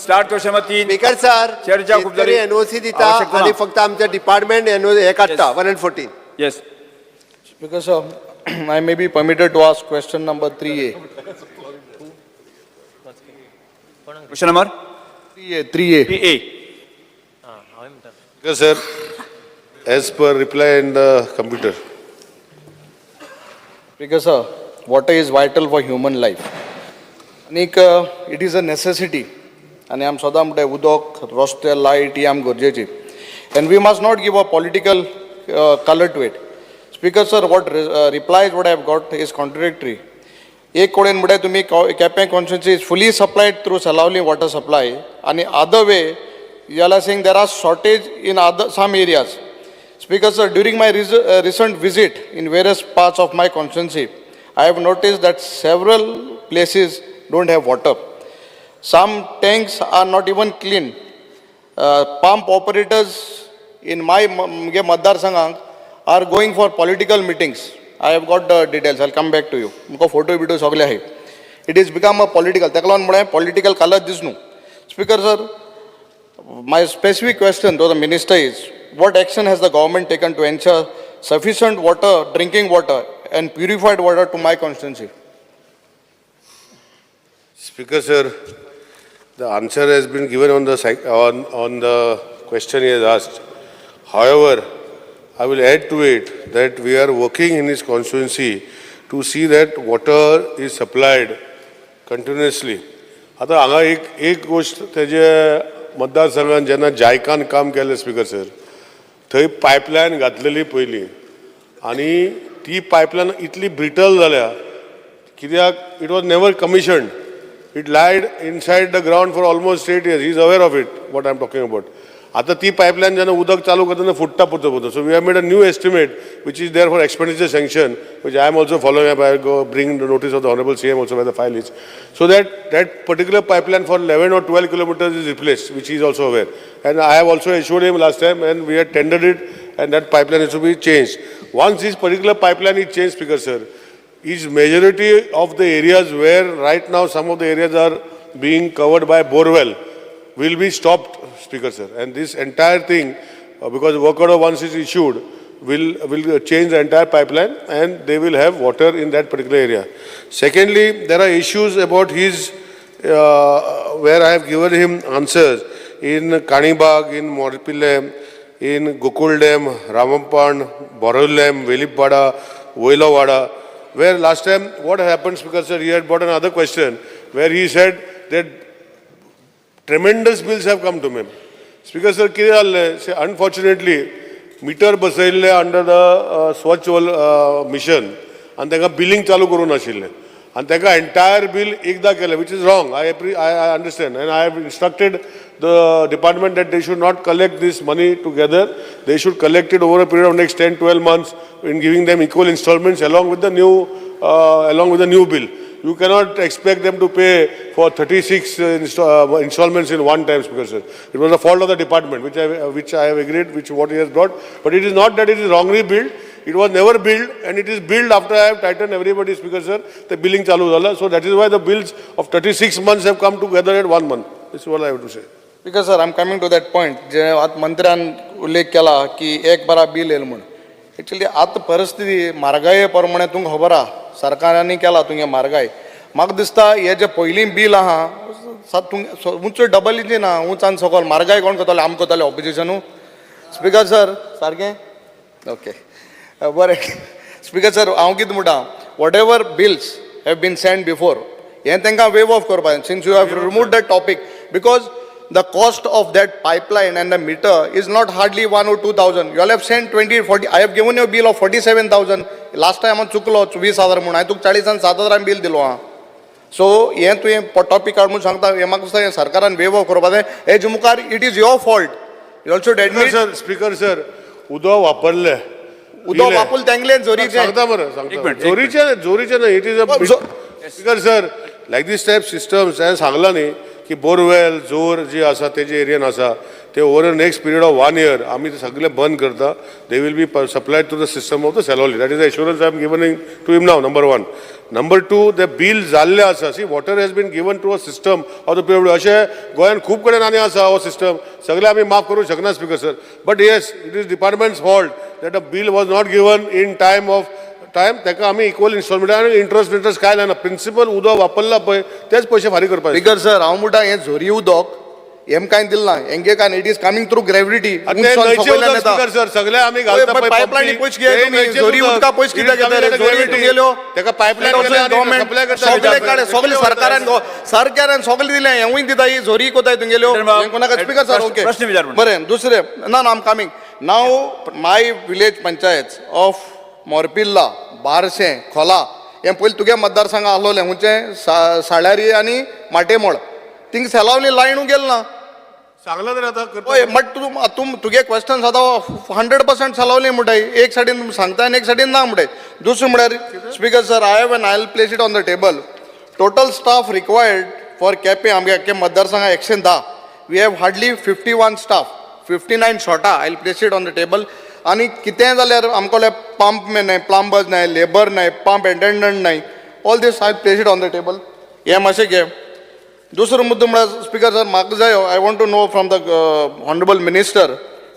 Start question number 3. Speaker sir, चर्चा खूप झाली. एनओसी दिता आणि फक्त आमचे डिपार्टमेंट हे काढता 114. Yes Because I may be permitted to ask question number 3A. Question number 3A. 3A. Yes, sir. As per reply in the computer. Because water is vital for human life. And it is a necessity. And I am Sadam de Udok, Roste, Light, I am Gorjeji. And we must not give a political color to it. Speaker, sir, what replies what I have got is contradictory. एक codeine मुळे तुम्ही Cape constituency is fully supplied through Salauli water supply. And the other way, you are saying there are shortage in some areas. Speaker, sir, during my recent visit in various parts of my constituency, I have noticed that several places don't have water. Some tanks are not even clean. Pump operators in my Madhar Sanghang are going for political meetings. I have got the details. I'll come back to you. Photo video sagle hai. It has become a political. Tekalon mule political color disnu. Speaker, sir, my specific question to the minister is, what action has the government taken to ensure sufficient water, drinking water and purified water to my constituency? Speaker, sir, the answer has been given on the question he has asked. However, I will add to it that we are working in his constituency to see that water is supplied continuously. आता हांगा एक गोष्ट तेजे मतदारसंघात जेन्ना जायकान काम केलें speaker sir, थंय पायपलायन घातलेली पयलीं आनी ती पायपलायन इतली ब्रिटल जाल्या कित्याक it was never commissioned. It lied inside the ground for almost 8 years. He is aware of it, what I am talking about. आता ती पायपलायन जेन्ना उदक चालू करतना फुट्टा पडतो. So we have made a new estimate which is there for expenditure sanction, which I am also following up. I will go bring the notice of the Honorable CM also where the file is. So that particular pipeline for 11 or 12 kilometers is replaced, which he is also aware. And I have also assured him last time, and we had tendered it, and that pipeline is to be changed. Once this particular pipeline is changed, Speaker sir, is majority of the areas where right now some of the areas are being covered by borewell will be stopped, Speaker sir. And this entire thing, because work order once is issued, will change the entire pipeline and they will have water in that particular area. Secondly, there are issues about his, where I have given him answers in Kanibag, in Morpille, in Gokul Dam, Ramampan, Borul Dam, Velippada, Voilawada, where last time what happened, because sir, he had brought another question where he said that tremendous bills have come to him. Speaker sir, unfortunately, meter basaille under the Swachh mission and then billing chalu karun ashille. And then entire bill ekda kele, which is wrong. I understand, and I have instructed the department that they should not collect this money together. They should collect it over a period of next 10-12 months in giving them equal installments along with the new bill. You cannot expect them to pay for 36 installments in one time, Speaker sir. It was the fault of the department, which I have agreed, what he has brought. But it is not that it is wrongly billed. It was never billed, and it is billed after I have tightened everybody, Speaker sir. The billing chalu zala. So that is why the bills of 36 months have come together at 1 month. This is what I have to say. Because sir, I am coming to that point. जे आत मंत्र्यान उल्लेख केला की एक बारा bill येईल म्हणून. Actually, आत परिस्थिती म्हारगाये प्रमाणे तुमकां खबर आहा, सरकारांनी केला तुमगे म्हारगाय. म्हाका दिसता हे जे पयलीं बिल आहा, उंच डबल इंजीन आहा, उंचान सकयल म्हारगाय कोण करतले, आम करतले ऑपोजिशनू. स्पीकर सर, सारकें? ओके. बरें. स्पीकर सर, हांव कितें म्हणटा, whatever bills have been sent before, हें तांकां waive off करपाक, since you have removed that topic, because the cost of that pipeline and the meter is not hardly 1 or 2,000. You all have sent 20, 40. I have given you a bill of 47,000. Last time I चुकलो 20,000 म्हणून. I took 40 and 7,000 bill दिलो हा. So हे तुवें topic काडून सांगता, हे म्हाका दिसता सरकारान waive off करपाक जाय. हे मुखार it is your fault. You also admit. Sir, Speaker sir, उदक वापरले. उदक वापरले तेंगले जोरीचे. सांगता बरं, सांगता. जोरीचे नाही. It is a Speaker sir, like this type systems हांवें सांगला न्ही की बोरवेल जोर जी आसा तेजे एरियन आसा ते over next period of 1 year आमी ते सगळे बंद करता. They will be supplied to the system of the Salauli. That is the assurance I am giving to him now. Number 1. Number 2, the bill जाल्ले आसा. See water has been given to a system of the period. अशें गोंयान खूब कडेन आनी आसा हो system. सगळे आमी माफ करूंक शकना, speaker sir. But yes, it is departments fault that a bill was not given in time of time. ताका आमी इक्वल इन्स्टॉलमेंट आनी इंट्रस्ट काय ना. प्रिंसिपल उदक वापरला पळय तेच पयशे फारीक करपाक. स्पीकर सर, हांव म्हणटा हें झोरी उदक हेम कांय दिल ना हेंगे कांय it is coming through gravity sir सगळे आमी घालता पायपलायनी पयस कित्याक जोरी उदका पयस कित्याक घेता रे जोरी तुगेल्यो तेका पायपलायन गव्हर्नमेंट सगळे काडे सगळे सरकारान सगळे दिले हेवूय दिता ही जोरी कोताय तुगेल्यो कोणाक स्पीकर सर ओके प्रश्न विचार बरें दुसरें ना am coming now my village panchayat of Morpirla बारशें खोला हें पयलीं तुगे मतदारसंघ आसलोलें हुंचें साळारी आनी माटेमोळ थिंग सेलावली लायनू गेल ना सांगला तर आता हय बट तुगे क्वेश्चन आतां 100% सेलावली म्हणटाय एक सायडीन तुमी सांगता आनी एक सायडीन ना म्हणटाय दुसरें म्हळ्यार speaker sir I have place it on the table total staff required for Quepem आमगे मतदारसंघा 110 वी हॅव हार्डली 51 स्टाफ 59 शॉर्टा I place it on the table आनी कितेंय जाल्यार आमकोले पंप नाही प्लंबर्स नाही लेबर नाही पंप अटेंडंट नाही all these I place it on the table हें मातशें घे दुसरो मुद्दो म्हळ्यार स्पीकर सर म्हाका जाय I want to know from the honourable minister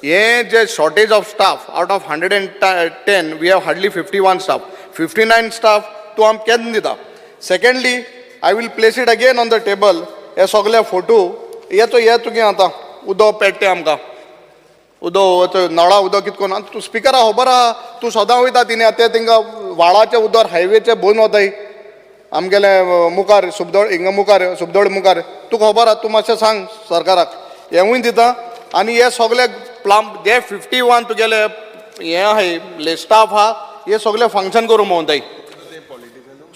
हें जे shortage of staff out of 110 we have hardly 51 staff 59 staff तूं आमकां केन्ना दिता secondly I will place it again on the table हे सगळे फोटो हे तुगे आतां उदक पेट्टे आमकां उदक नळा उदक कितको तूं स्पिकरा खबर आहा तूं सदां वयता तिने आतां तिंगा व्हाळाचे उदक हायवेचे बंद वताय आमगेले मुखार सुबदळ हिंगा मुखार सुबदळ मुखार तुका खबर आहा तूं मातशें सांग सरकाराक हेंवूय दिता आनी हे सगळे प्लंब जे 51 तुगेले हे आहाय स्टाफ आहा हे सगळे फंक्शन करूं म्हणटाय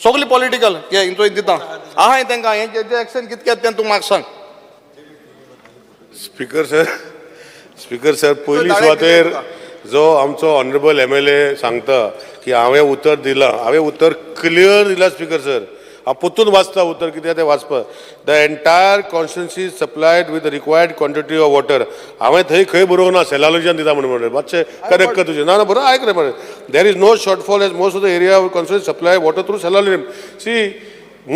सगळे पॉलिटिकल हे हिंचो दिता आहाय तांकां हें जे एक्शन कितकें तें तूं म्हाका सांग स्पीकर सर पयली सुवातेर जो आमचो ऑनरेबल MLA सांगता की हांवें उतर दिलां हांवें उतर क्लियर दिलां स्पीकर सर हांव पोत्तून वाचता उतर कितें तें वाचपाक the entire constituency supplied with required quantity of water हांवें थंय खंय बरोवंक ना सेलालॉजीन दिता म्हणून मातशें करेक्ट कर तुजें ना ना बरोबर आयक रे मरे there is no shortfall as most of the area of constituency supply water through सेलालॉजीन see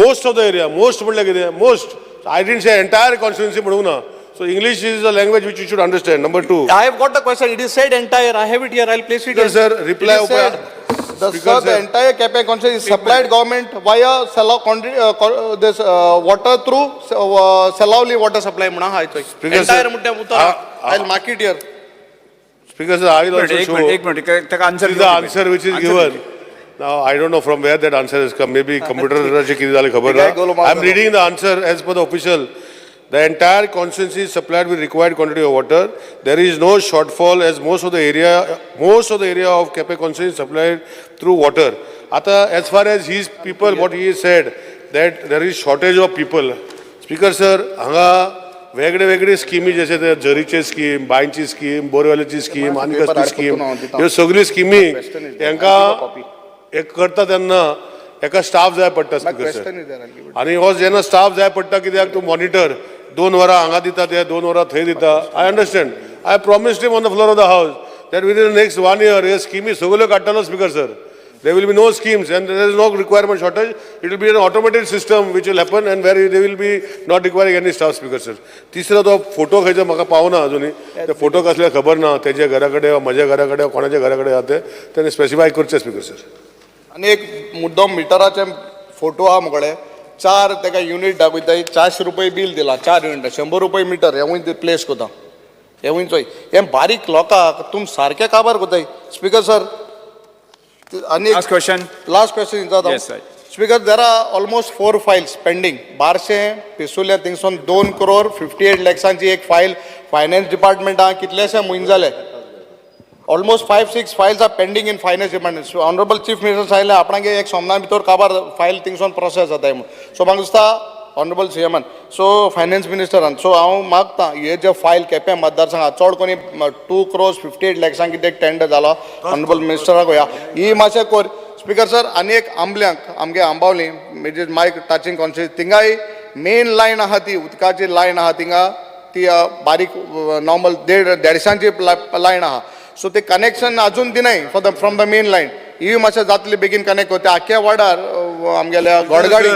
most of the area most म्हणल्यार कितें most I didn't say entire constituency म्हणूंक ना So English is a language which you should understand. Number 2. I have got the question. It is said entire. I have it here. I'll place it here. Sir, reply. The entire Cape Council is supplied government via this water through Selavli water supply. Entire I'll mark it here. Speaker sir, I will also show. एक answer the answer which is given. Now I don't know from where that answer has come. Maybe computer I'm reading the answer as per the official. The entire constituency is supplied with required quantity of water. There is no shortfall as most of the area of Cape constituency is supplied through water. Ata, as far as his people, what he said, that there is shortage of people. Speaker sir, hanga वेगळे स्किमी जशे ते जरीचे scheme बांयची scheme बोरवेलाची scheme आनी कसली scheme ह्यो सगळ्यो स्किमी तांकां एक करता तेन्ना एका स्टाफ जाय पडटा स्पीकर सर आनी हो जेन्ना स्टाफ जाय पडटा कित्याक तूं मॉनिटर 2 वरां हांगा दिता ते 2 वरां थंय दिता I understand I promised him on the floor of the house that within the next 1 year हे स्किमी सगळ्यो काडटलो speaker sir there will be no schemes and there is no requirement shortage. It will be an automated system which will happen and where they will be not requiring any staff speaker sir. तिसरा तो photo खंयचो म्हाका पावना अजुनी ते photo कसले खबर ना तेजे घरा कडेन म्हज्या घरा कडेन कोणाच्या घरा कडेन आहा ते स्पेसिफाय करचे स्पीकर सर. आनी एक मुद्दम मिटराचे फोटो आहा म्हकडे 4 तेका युनिट दाखयताय 400 रुपये बिल दिला 4 युनिट 100 रुपये मिटर हेवूय प्लेस कोता हेवूय चोय हे बारीक लोकांक तुम सारके काबार कोताय speaker sir. Last question. Yes, sir. Speaker, there are almost 4 files pending. बारशे पिसुल्या थिंगसून 2 crore 58 lakhsanची एक फाईल फायनान्स डिपार्टमेंटान कितलेशे म्हयने जाले. Almost 5-6 files are pending in finance department. So honorable chief minister सांगले आपणागे एक सोमना भितर काबार फायल थिंगसून प्रोसेस जाताय म्हणून. सो म्हाका दिसता ऑनरेबल सीएमान सो फायनान्स मिनिस्टरान सो हांव मागता हे जे फायल केपें मतदारसंघात चड कोणी 2 crore 58 lakhsanक कितें टेंडर जालो ऑनरेबल मिनिस्टराक वया ही मातशें कोर स्पीकर सर. आनी एक आंबल्यांक आमगे आंबावली म्हणजे माय टचिंग कॉन्स्टिट्युएन्सी थिंगाय मेन लायन आहा ती उदकाची लायन आहा थिंगा ती बारीक नॉर्मल 150 लायन आहा. सो ते कनेक्शन अजून दिनाय फ्रॉम द मेन लायन ही मातशें जातली बेगीन कनेक्ट करता आख्या वार्डार आमगेल्या गोडगाडी.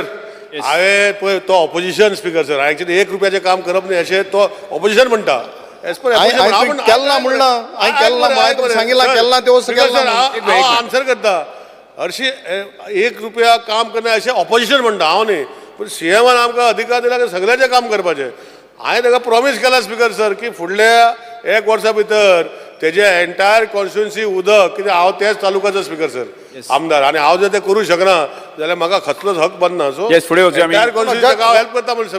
हांवें पळय तो ऑपोजिशन स्पीकर सर एक्चुअली 1 रुपयाचें काम करप न्ही अशें तो ऑपोजिशन म्हणटा एज पर केलना म्हणला हांवें केलना सांगितला केलना ते आन्सर करता हरशी 1 रुपया काम करना अशें ऑपोजिशन म्हणटा हांव न्ही पूण सीएमान आमकां अधिकार दिला की सगळ्याचें काम करपाचें. हांवें ताका प्रॉमीस केला स्पिकर सर की फुडल्या 1 वर्सा भितर तेजे एंटायर कॉन्स्टिट्युन्सी उदक कित्याक हांव तेच तालुक्याचो स्पिकर सर आमदार आनी हांव जर तें करूंक शकना जाल्यार म्हाका खतलोच हक बनना सो फुडें वचया आमी. एंटायर कॉन्स्टिट्युन्सी हांव हेल्प करता म्हणून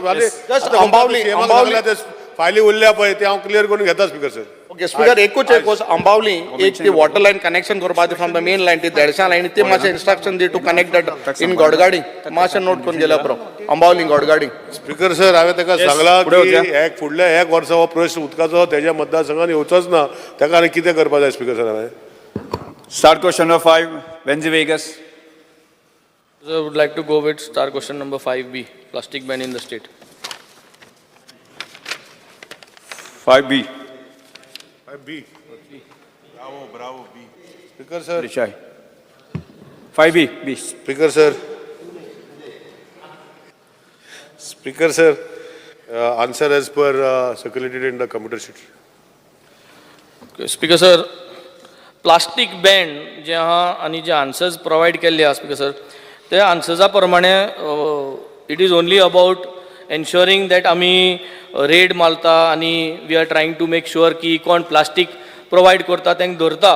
सर फायली उरल्या पळय ते हांव क्लियर करून घेता स्पिकर सर. ओके स्पीकर एकूच अंबावली एक ती वॉटर लायन कनेक्शन करपा फ्रॉम द मेन लायन ती देडशा लायन ती मातशें इंस्ट्रक्शन दी टू कनेक्ट दॅट इन गडगाडी मातशें नोट करून गेल्या पुरो अंबावली गडगाडी. स्पिकर सर हांवें ताका सांगला की फुडल्या 1 वर्सा हो प्रश्न उदकाचो तेज्या मतदारसंघात येवचोच ना ताका आनी कितें करपा जाय स्पिकर सर हांवें. Start question number 5, Benji Vegas. So I would like to go with star question number 5B, plastic ban in the state. 5B. 5B. Bravo, B. Speaker sir. Rishai. 5B, B. Speaker sir. Speaker sir, answer as per circulated in the computer sheet. Okay, Speaker sir, plastic ban जे आहा आणि जे answers provide केल्ले आहा speaker sir ते आन्सर्सा प्रमाणे it is only about ensuring that आमी रेड मारता आणि we are trying to make sure की कोण प्लास्टीक प्रोवाइड करता तेंक धरता.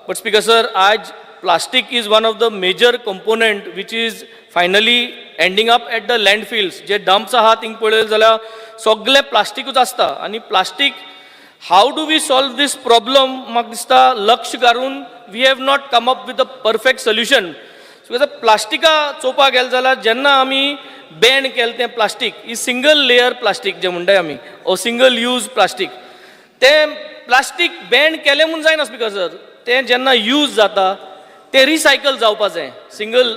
बट स्पीकर सर आज plastic is one of the major component which is finally ending up at the landfills जे डम्प्स आहा थिंग पळयले जाल्यार सगळे प्लास्टीकूच आसता आणि plastic how do we solve this problem म्हाका दिसता लक्ष घालून we have not come up with a perfect solution. So प्लास्टिका चोवपाक गेले जाल्यार जेन्ना आमी बॅन केलें तें प्लास्टीक ही सिंगल लेयर प्लास्टीक जे म्हणटाय आमी ओ सिंगल यूज प्लास्टीक तें प्लास्टीक बॅन केलें म्हूण जायना स्पीकर सर तें जेन्ना यूज जाता तें रिसायकल जावपाक जाय सिंगल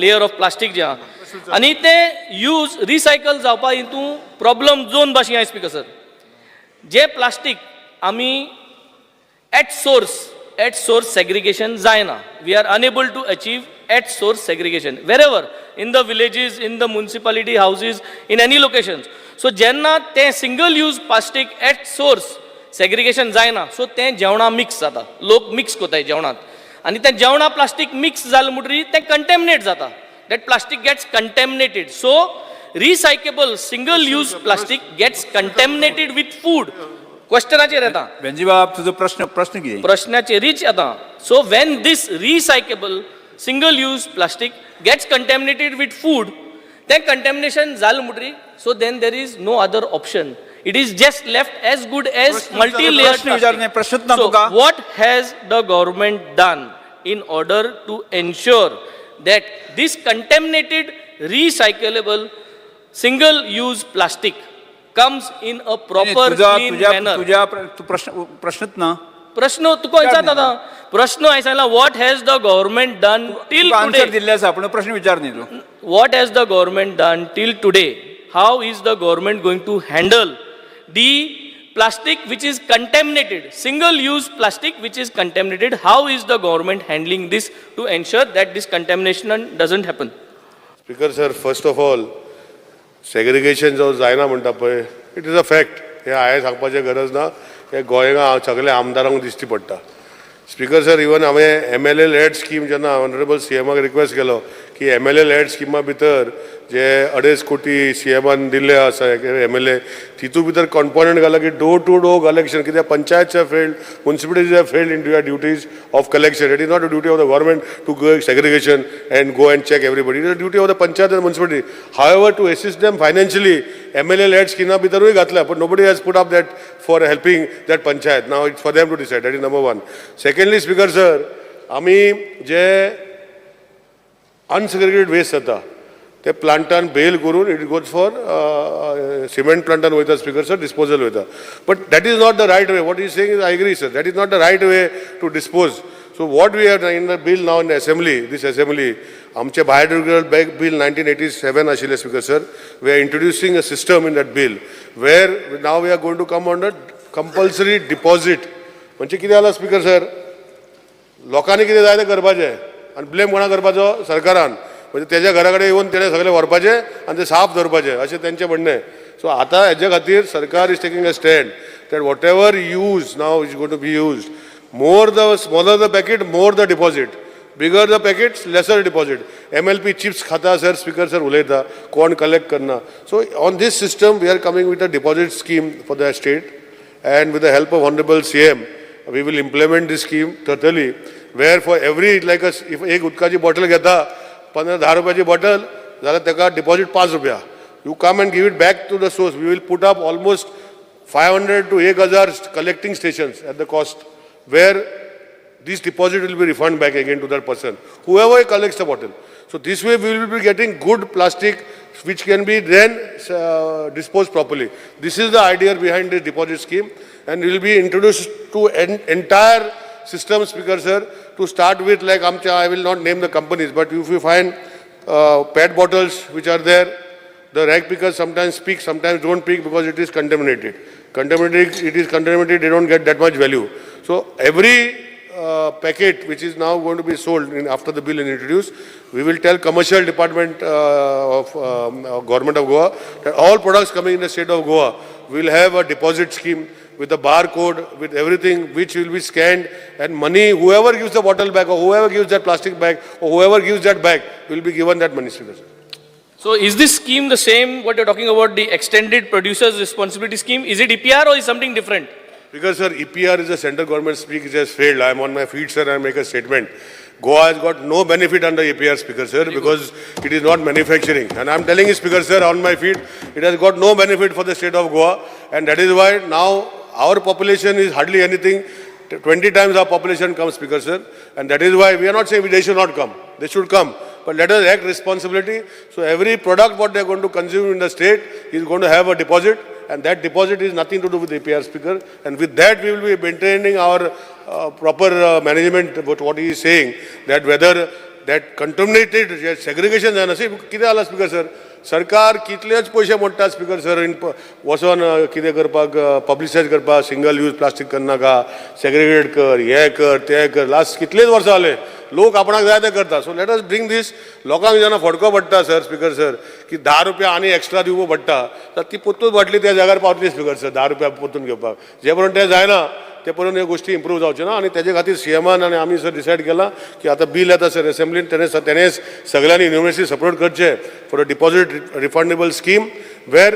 लेयर ऑफ प्लास्टीक जें आहा आनी तें यूज रिसायकल जावपा हितून प्रॉब्लम दोन भाशेन आहाय स्पीकर सर. जे प्लास्टीक आमी एट सोर्स सेग्रिगेशन जायना we are unable to achieve at source segregation wherever in the villages in the municipality houses in any locations. So jenna te single use plastic at source segregation जायना so ते जेवणा mix जाता लोक mix कोताय जेवणात आणि ते जेवणा प्लास्टिक मिक्स जाल म्हणटरी ते कंटॅमिनेट जाता that plastic gets contaminated so recyclable single use plastic gets contaminated with food. क्वेश्चनाचेर येता बेंजी बाब तुजो प्रश्न कितें प्रश्नाचेर रीच येता. So when this recyclable single use plastic gets contaminated with food then contamination zal mudri so then there is no other option it is just left as good as multi-layered plastic. So what has the government done in order to ensure that this contaminated recyclable single use plastic comes in a proper clean manner. तुझ्या प्रश्नच ना प्रश्न तुका विचारता आता प्रश्न हांवें सांगला what has the government done till answer today दिल्ले आसा पूण प्रश्न विचार न्ही तूं. What has the government done till today how is the government going to handle the plastic which is contaminated single use plastic which is contaminated how is the government handling this to ensure that this contamination doesn't happen. Speaker sir first of all segregation जो जायना म्हणटा पळय it is a fact हे हांवें सांगपाचें गरज ना हे गोंयांत सगळे आमदारांक दिश्टी पडटा. स्पिकर सर इवन हांवें MLA लॅड स्कीम जेन्ना ऑनरेबल CMाक रिक्वेस्ट केलो की MLA लॅड स्किमा भितर जे 2.5 कोटी CMान दिल्ले आसा MLA तितू भितर कॉम्पोनंट घाला की डोर टू डोर कलेक्शन कित्याक panchayat failed municipalities have failed in your duties of collection it is not a duty of the government to go segregation and go and check everybody it is a duty of the panchayat and municipality however to assist them financially MLA LAD स्किमा भितरूय घातल्या पण nobody has put up that for helping that panchayat now it's for them to decide that is number 1. Secondly speaker sir आमी जे unsegregated waste जाता ते प्लांटान bale करून इट गोज फॉर सिमेंट प्लांटान वयता स्पिकर सर डिस्पोजल वयता but that is not the right way what is saying is I agree sir that is not the right way to dispose. So what we have in the bill now in assembly this assembly आमचे biodegradable bag bill 1987 आशिल्ले speaker sir we are introducing a system in that bill वेर now we are going to come on the compulsory deposit म्हणजे कितें जालां speaker sir लोकांनी कितें जाय तें करपाचें आनी ब्लेम कोणा करपाचो सरकारान म्हणजे तेज्या घरा कडेन येवन तेणें सगळें व्हरपाचें आनी तें साफ दवरपाचें अशें तेंचें म्हणणें. सो आतां हेजे खातीर सरकार is taking a stand that whatever use now is going to be used more the smaller the packet more the deposit Bigger the packets, lesser deposit. MLP chips khata sir, speaker sir ulayta, कोण collect करना. So on this system, we are coming with a deposit scheme for the state, and with the help of Honorable CM, we will implement this scheme totally, where for every, like a, if एक उदकाची bottle घेता, 15-10 रुपयाची bottle, जाल्यार तेका deposit 5 रुपया. You come and give it back to the source. We will put up almost 500 to 1,000 collecting stations at the cost, where this deposit will be refunded back again to that person, whoever collects the bottle. So this way we will be getting good plastic which can be then disposed properly. This is the idea behind this deposit scheme, and will be introduced to entire system, Speaker sir, to start with, like I will not name the companies, but if you find PET bottles which are there, the rag pickers sometimes speak, sometimes don't speak because it is contaminated. It is contaminated, they don't get that much value. So every packet which is now going to be sold after the bill is introduced, we will tell commercial department of government of Goa that all products coming in the state of Goa will have a deposit scheme with a barcode, with everything which will be scanned, and money, whoever gives the bottle back or whoever gives that plastic bag or whoever gives that bag will be given that money. So is this scheme the same, what you're talking about, the extended producer's responsibility scheme? Is it EPR or is something different? Because sir, EPR is a central government speak, it has failed. I am on my feet, sir, I make a statement. Goa has got no benefit under EPR, Speaker sir, because it is not manufacturing. And I am telling you, Speaker sir, on my feet, it has got no benefit for the state of Goa, and that is why now our population is hardly anything. 20 times our population comes, Speaker sir, and that is why we are not saying they should not come. They should come. But let us act responsibility. So every product what they are going to consume in the state is going to have a deposit, and that deposit is nothing to do with APR, Speaker. And with that we will be maintaining our proper management about what he is saying, that whether that contaminated segregation is not. See, कितें जाला, Speaker sir? सरकार कितलेच पैसे मोडटा, Speaker sir, in वचोन कितें करपाक, पब्लिसायज करपाक, single use plastic करनाका, segregate कर, हे कर, ते कर, लास्ट कितलेच वर्सां जाले, लोक आपणाक जाय ते करता. सो लेट अस ब्रिंग दीस. लोकांक जेन्ना फटको पडटा सर, Speaker sir, की 10 रुपया आनी एक्स्ट्रा दिवपो पडटा, तर ती पोत्तूच बाटली त्या जाग्यार पावतली, Speaker sir, 10 रुपया पोत्तून घेवपाक. जे पर्यंत तें जायना ते पर्यंत ह्यो गोष्टी इम्प्रूव जावच्यो ना. आनी तेजे खातीर सीएमान आनी आमी सर डिसायड केला की आतां बिल येता सर असेंब्लीन, तेणें सगळ्यांनी युनिव्हर्सिटी सपोर्ट करचे for a deposit refundable scheme, वेर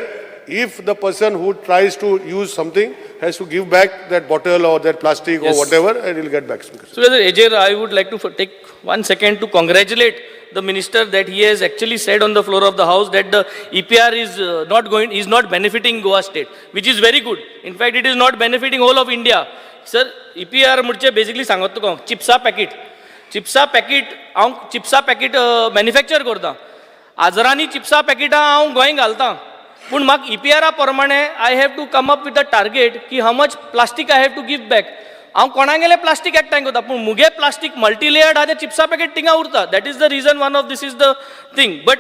if the person who tries to use something has to give back that bottle or that plastic or whatever, and he'll get back. So, Ajay, I would like to take 1 second to congratulate the minister that he has actually said on the floor of the house that the EPR is not benefiting Goa state, which is very good. In fact, it is not benefiting whole of India. Sir, EPR मुझे basically सांगत तुका चिप्सा packet manufacture करता. आजरांनी चिप्सा पॅकेटां हांव गोंय घालतां, पूण म्हाका EPR प्रमाणे I have to come up with a target की how much plastic I have to give back. हांव कोणागेलें प्लास्टीक एकठांय करता, पूण मुगे प्लास्टीक मल्टीलेयर्ड आहा तें चिप्सा पॅकेट थिंगा उरता. That is the reason, one of this is the thing. But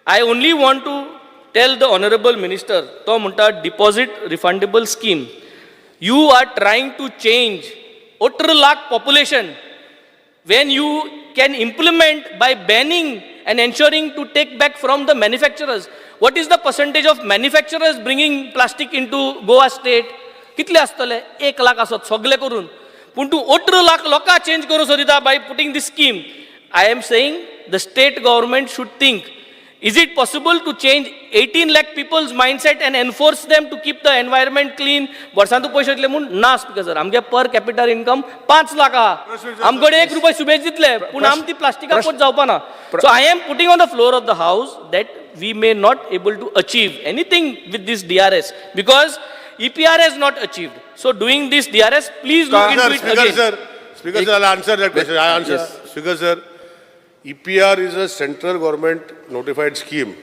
I only want to tell the honourable minister, तो म्हणटा deposit refundable scheme. You are trying to change 18 lakh population when you can implement by banning and ensuring to take back from the manufacturers. What is the percentage of manufacturers bringing plastic into Goa state? कितले आसतले? 1 लाख आसत सगळे करून. पूण तूं 18 लाख लोकां change करूं सोदिता by putting this scheme. I am saying the state government should think, is it possible to change 18 lakh people's mindset and enforce them to keep the environment clean? वर्सांतू पैसे दिले म्हणून ना, Speaker sir. आमगे per capital income 5 lakh आहा. आमकडे 1 रुपया शुभेच दितले, पूण आम ती प्लास्टिका पोत जावपाना. So I am putting on the floor of the house that we may not able to achieve anything with this DRS because EPR has not achieved. So doing this DRS, please look into it again. Speaker sir, I'll answer that question. I answer. Yes. Speaker sir, EPR is a central government notified scheme,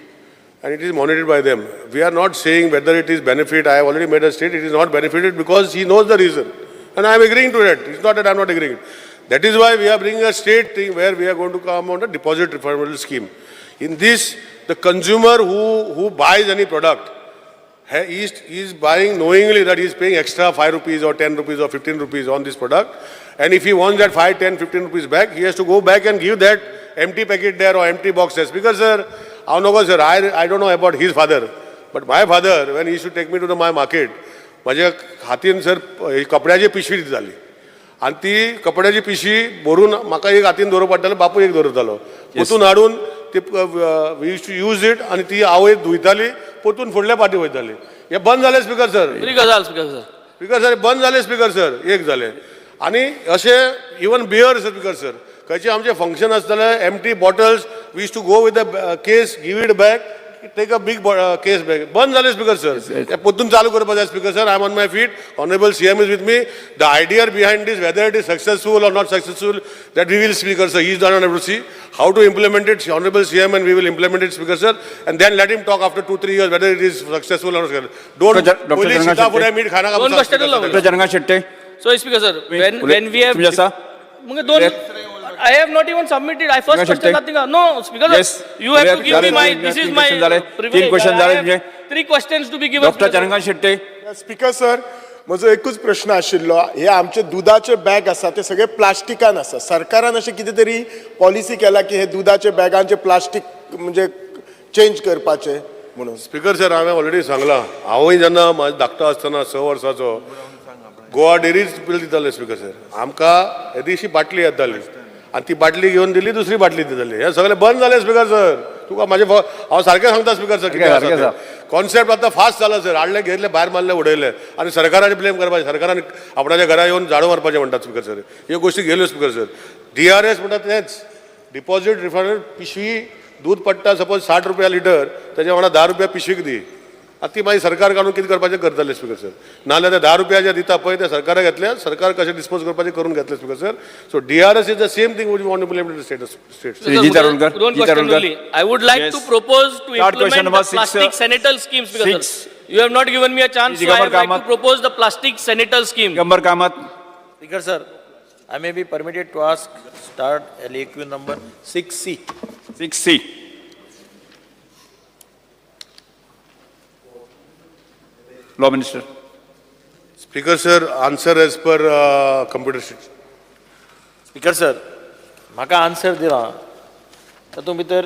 and it is monitored by them. We are not saying whether it is benefit. I have already made a state. It is not benefited because he knows the reason, and I am agreeing to that. It's not that I am not agreeing. That is why we are bringing a state thing where we are going to come on a deposit refundable scheme. In this, the consumer who buys any product, he is buying knowingly that he is paying extra 5 rupees or 10 rupees or 15 rupees on this product. And if he wants that 5, 10, 15 rupees back, he has to go back and give that empty packet there or empty boxes. Because sir, I don't know about his father, but my father, when he used to take me to my market, माझ्या हातीन sir कपड्याची पिशवी जाली आणि ती कपड्याची पिशवी भरून म्हाका एक हातीन दवरप पडटालें, बापूय एक दवरतालो. पोतून हाडून ती यूज इट आणि ती आवय धुयताली, पोतून फुडल्या पाटी वयताली. हे बंद जालें स्पिकर सर. बरी गजाल स्पीकर सर. स्पिकर सर बंद जालें स्पिकर सर. एक जालें. आणि अशें इवन बियर स्पिकर सर, खंयचे आमचे फंक्शन आसतलें, empty bottles we use to go with the case, give it back, take a big case bag. बंद जालें स्पिकर सर. पोतून चालू करपा जाय speaker sir. I am on my feet. Honourable CM is with me. The idea behind this, whether it is successful or not successful, that we will, speaker sir. He is the one to see how to implement it, honorable CM, and we will implement it, speaker sir. And then let him talk after 2-3 years whether it is successful or not. Don't only sitapura meet khana ka. Doctor जनगा Shetye. So speaker sir, when we have मग दोन I have not even submitted. I first question nothing. No, speaker sir. Yes. You have to give me my. This is my privilege. 3 question I झाले have तुझे. 3 questions to be given. Doctor जनगा Shetye. Speaker sir, म्हजो एकूच प्रश्न आशिल्लो. हे आमचे दुधाचे बॅग आसा ते सगळे प्लास्टिकान आसा. सरकारान अशें कितें तरी पॉलिसी केला की हे दुधाचे बॅगांचे प्लास्टीक म्हणजे चेंज करपाचे म्हणून. स्पिकर सर, हांवें ऑलरेडी सांगलां. हांवूय जेन्ना म्हाजो धाकटो आसतना 6 वर्साचो गोवा डेरीज बिल दिताले स्पिकर सर. आमकां हे दिवशी बाटली येताली आणि ती बाटली घेवन दिली, दुसरी बाटली दिताली. हे सगळे बंद जाले स्पिकर सर. तुका म्हाजे हांव सारकें सांगता स्पिकर सर. कितें कॉन्सेप्ट आतां फास्ट जाला सर. हाडले, घेतले, भायर मारले, उडयले आणि सरकाराचे ब्लेम करपाचे. सरकारान आपणाच्या घरा येवन झाडू मारपाचे म्हणटात स्पिकर सर. ह्यो गोष्टी गेल्यो स्पिकर सर. DRS म्हणटात तेच, डिपॉझीट रिफंड. पिशवी दूध पडटा सपोज 60 रुपया लिटर, तेच्या वांगडा 10 रुपया पिशवीक दी. आतां ती मागीर सरकार काडून कितें करपाचें करतले स्पिकर सर. नाजाल्यार ते 10 रुपया जे दिता पळय ते सरकारान घेतले, सरकार कशें डिस्पोज करपाचें करून घेतले speaker sir. So DRS is the same thing which we want to implement in the state. One question only. I would like to propose to implement the plastic senatal scheme, speaker sir. You have not given me a chance, so I would like to propose the plastic senatal scheme. Gambar Kamat. Speaker sir, I may be permitted to ask, start LAQ number 6C. 6C. Law Minister. Speaker sir, answer as per computer sheet. Speaker sir, म्हाका answer दिला. तातूंत भितर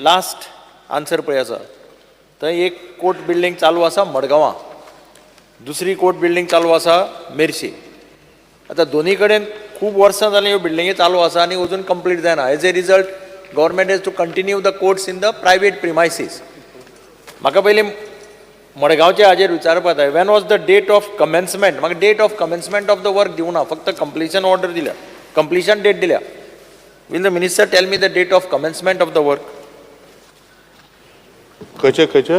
last answer पळय आसा, थंय एक court building चालू आसा मडगांवां, दुसरी कोर्ट बिल्डींग चालू आसा मेर्शे. आतां दोनी कडेन खूब वर्सां जालीं ह्यो बिल्डिंगी चालू आसा आनी अजून कंप्लीट जायना. As a result government has to continue the courts in the private premises. म्हाका पयलीं मडगांवचे हाजेर विचारपाक जाय, when was the date of commencement. म्हाका date of commencement of the work दिवना, फक्त कंप्लिशन ऑर्डर दिल्या, कंप्लिशन डेट दिल्या. Will the minister tell me the date of commencement of the work. खंयचे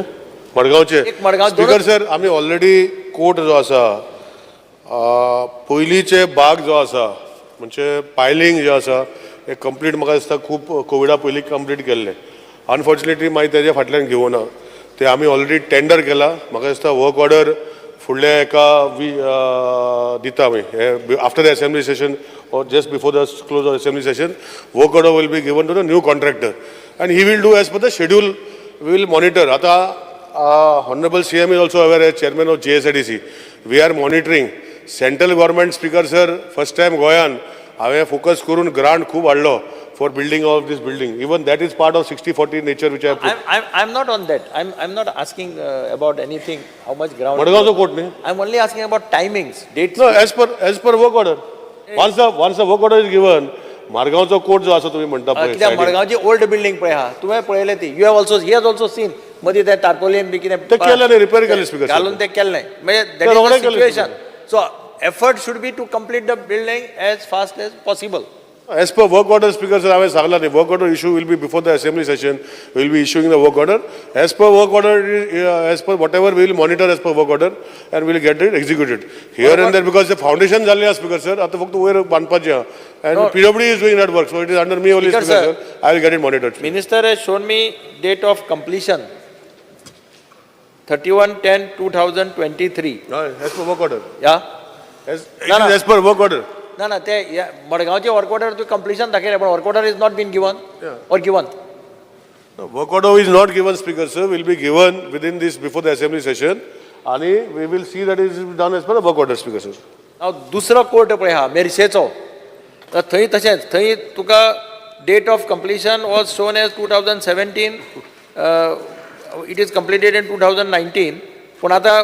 मडगांवचे. स्पिकर सर, आमी ऑलरेडी कोर्ट जो आसा, पयलींचे भाग जो आसा म्हणजे पायलिंग जे आसा हे कंप्लीट म्हाका दिसता खूब कोविडा पयलीं कंप्लीट केल्ले. अनफॉर्च्युनेटली मागीर तेजे फाटल्यान घेवना ते आमी ऑलरेडी टेंडर केला. म्हाका दिसता वर्क ऑर्डर फुडल्या एका दिता आमी. After the assembly session or just before the close of assembly session, work order will be given to the new contractor and he will do as per the schedule. We will monitor. Ata honorable CM is also aware as chairman of JSIDC. We are monitoring. Central government, speaker sir, first time Goan, haven't focus kurun grant khub adlo for building of this building. Even that is part of 60-40 nature which I have put. I'm not on that. I'm not asking about anything, how much ground. Madagaon court ne? I'm only asking about timings, dates. No, as per work order. Once the work order is given, मारगांवचो court जो आसा तुम्ही म्हणटा पळय, कित्याक मडगांवची old building पळय आहा, तुवें पळयले ती. You have also, he has also seen मदीं ते टार्पोलियन बी कितें ते केलें न्ही, रिपेर केलें स्पिकर घालून ते केलें म्हणजे that is the situation. So effort should be to complete the building as fast as possible. As per work order, speaker sir, हांवें सांगलां न्ही, work order issue will be before the assembly session. We will be issuing the work order. As per work order, as per whatever we will monitor as per work order and we will get it executed. Here and there, because the foundation जाल्लें आसा speaker sir, आतां फक्त वयर बांदपाचें आहा. And PWD is doing that work, so it is under me only, speaker sir. I will get it monitored. Minister has shown me date of completion 31/10/2023. As per work order. Yeah. As per work order. ना ते मडगांवचे work order to completion दाखयलें, पण work order is not been given और given. Work order is not given, speaker sir, will be given within this before the assembly session, and we will see that it is done as per the work order, speaker sir. हांव दुसरो court पळय आहा मेर्शेचो, थंय तशेंच, थंय तुका date of completion was shown as 2017. It is completed in 2019. पूण आतां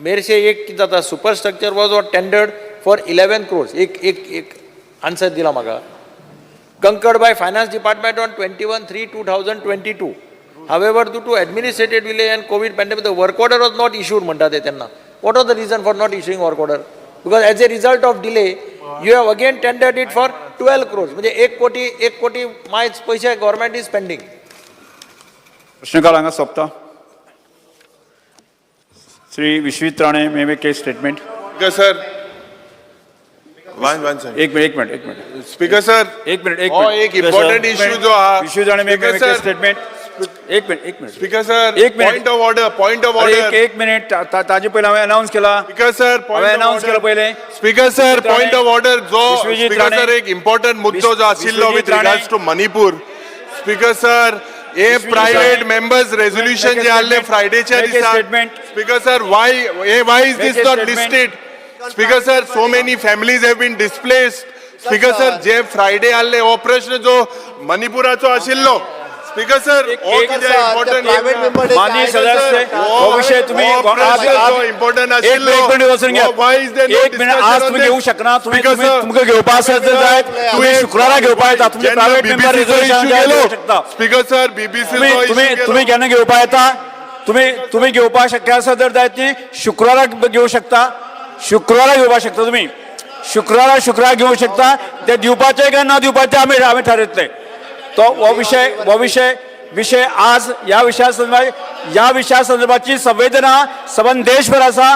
मेर्शे एक कितें जाता, super structure was tendered for 11 crores. एक answer दिला म्हाका. Concurred by Finance Department on 21/3/2022. However, due to administrative delay and COVID pandemic, the work order was not issued म्हणटा ते तेन्ना. What was the reason for not issuing work order? Because as a result of delay, you have again tendered it for 12 crores. म्हणजे 1 कोटी मायच पैसे government is spending. प्रश्नकाल हांगा सोंपता. Shri Vishwit Rane may make a statement. Speaker sir, one second. एक minute. Speaker sir, एक minute. एक important issue जो हा. Vishwit Rane may Speaker make a sir, statement. एक मिनिट. Speaker sir, एक मिनिट. point of order. एक मिनिट. ताजे पहिले हांवें अनाउन्स केला. Speaker sir, point हांवें of अनाउन्स केला order. पहिले. Speaker sir, point of order. जो विश्वजीत Speaker राणे. sir एक important मुद्दो जो आशिल्लो with Vishwajeet Rane. regards to Manipur. Speaker sir, a private members resolution जे आले फ्रायडेच्या Make a दिसा. statement. Speaker sir, why is Make this a not statement. listed? Speaker sir, so many families have been displaced. Speaker sir, जे Friday आले हो प्रश्न जो मणिपुराचो आशिल्लो. Speaker sir, हो कितें important माननीय सदस्य हो विषय तुम्ही important एक मिनिट बसून घ्या. एक मिनिट आज तुम्ही घेऊ शकना. तुमकां घेवपा आसा जाल्यार तुम्ही शुक्रारा घेवपा येता. तुम्ही प्रायव्हेट मेंबर रिझर्वेशन घेवू शकता. स्पीकर सर बीबीसी तुम्ही केन्ना घेवपा येता. तुम्ही घेवपा शक्य आसा तर जायत न्ही शुक्रारा घेवू शकता. शुक्रारा घेवपा शकता तुम्ही. शुक्रारा घेवू शकता. ते दिवपाचे काय ना दिवपाचे आम्ही ठरयतले. तो हो विषय आज या विषया संदर्भाची संवेदना सबंद देशभर आसा.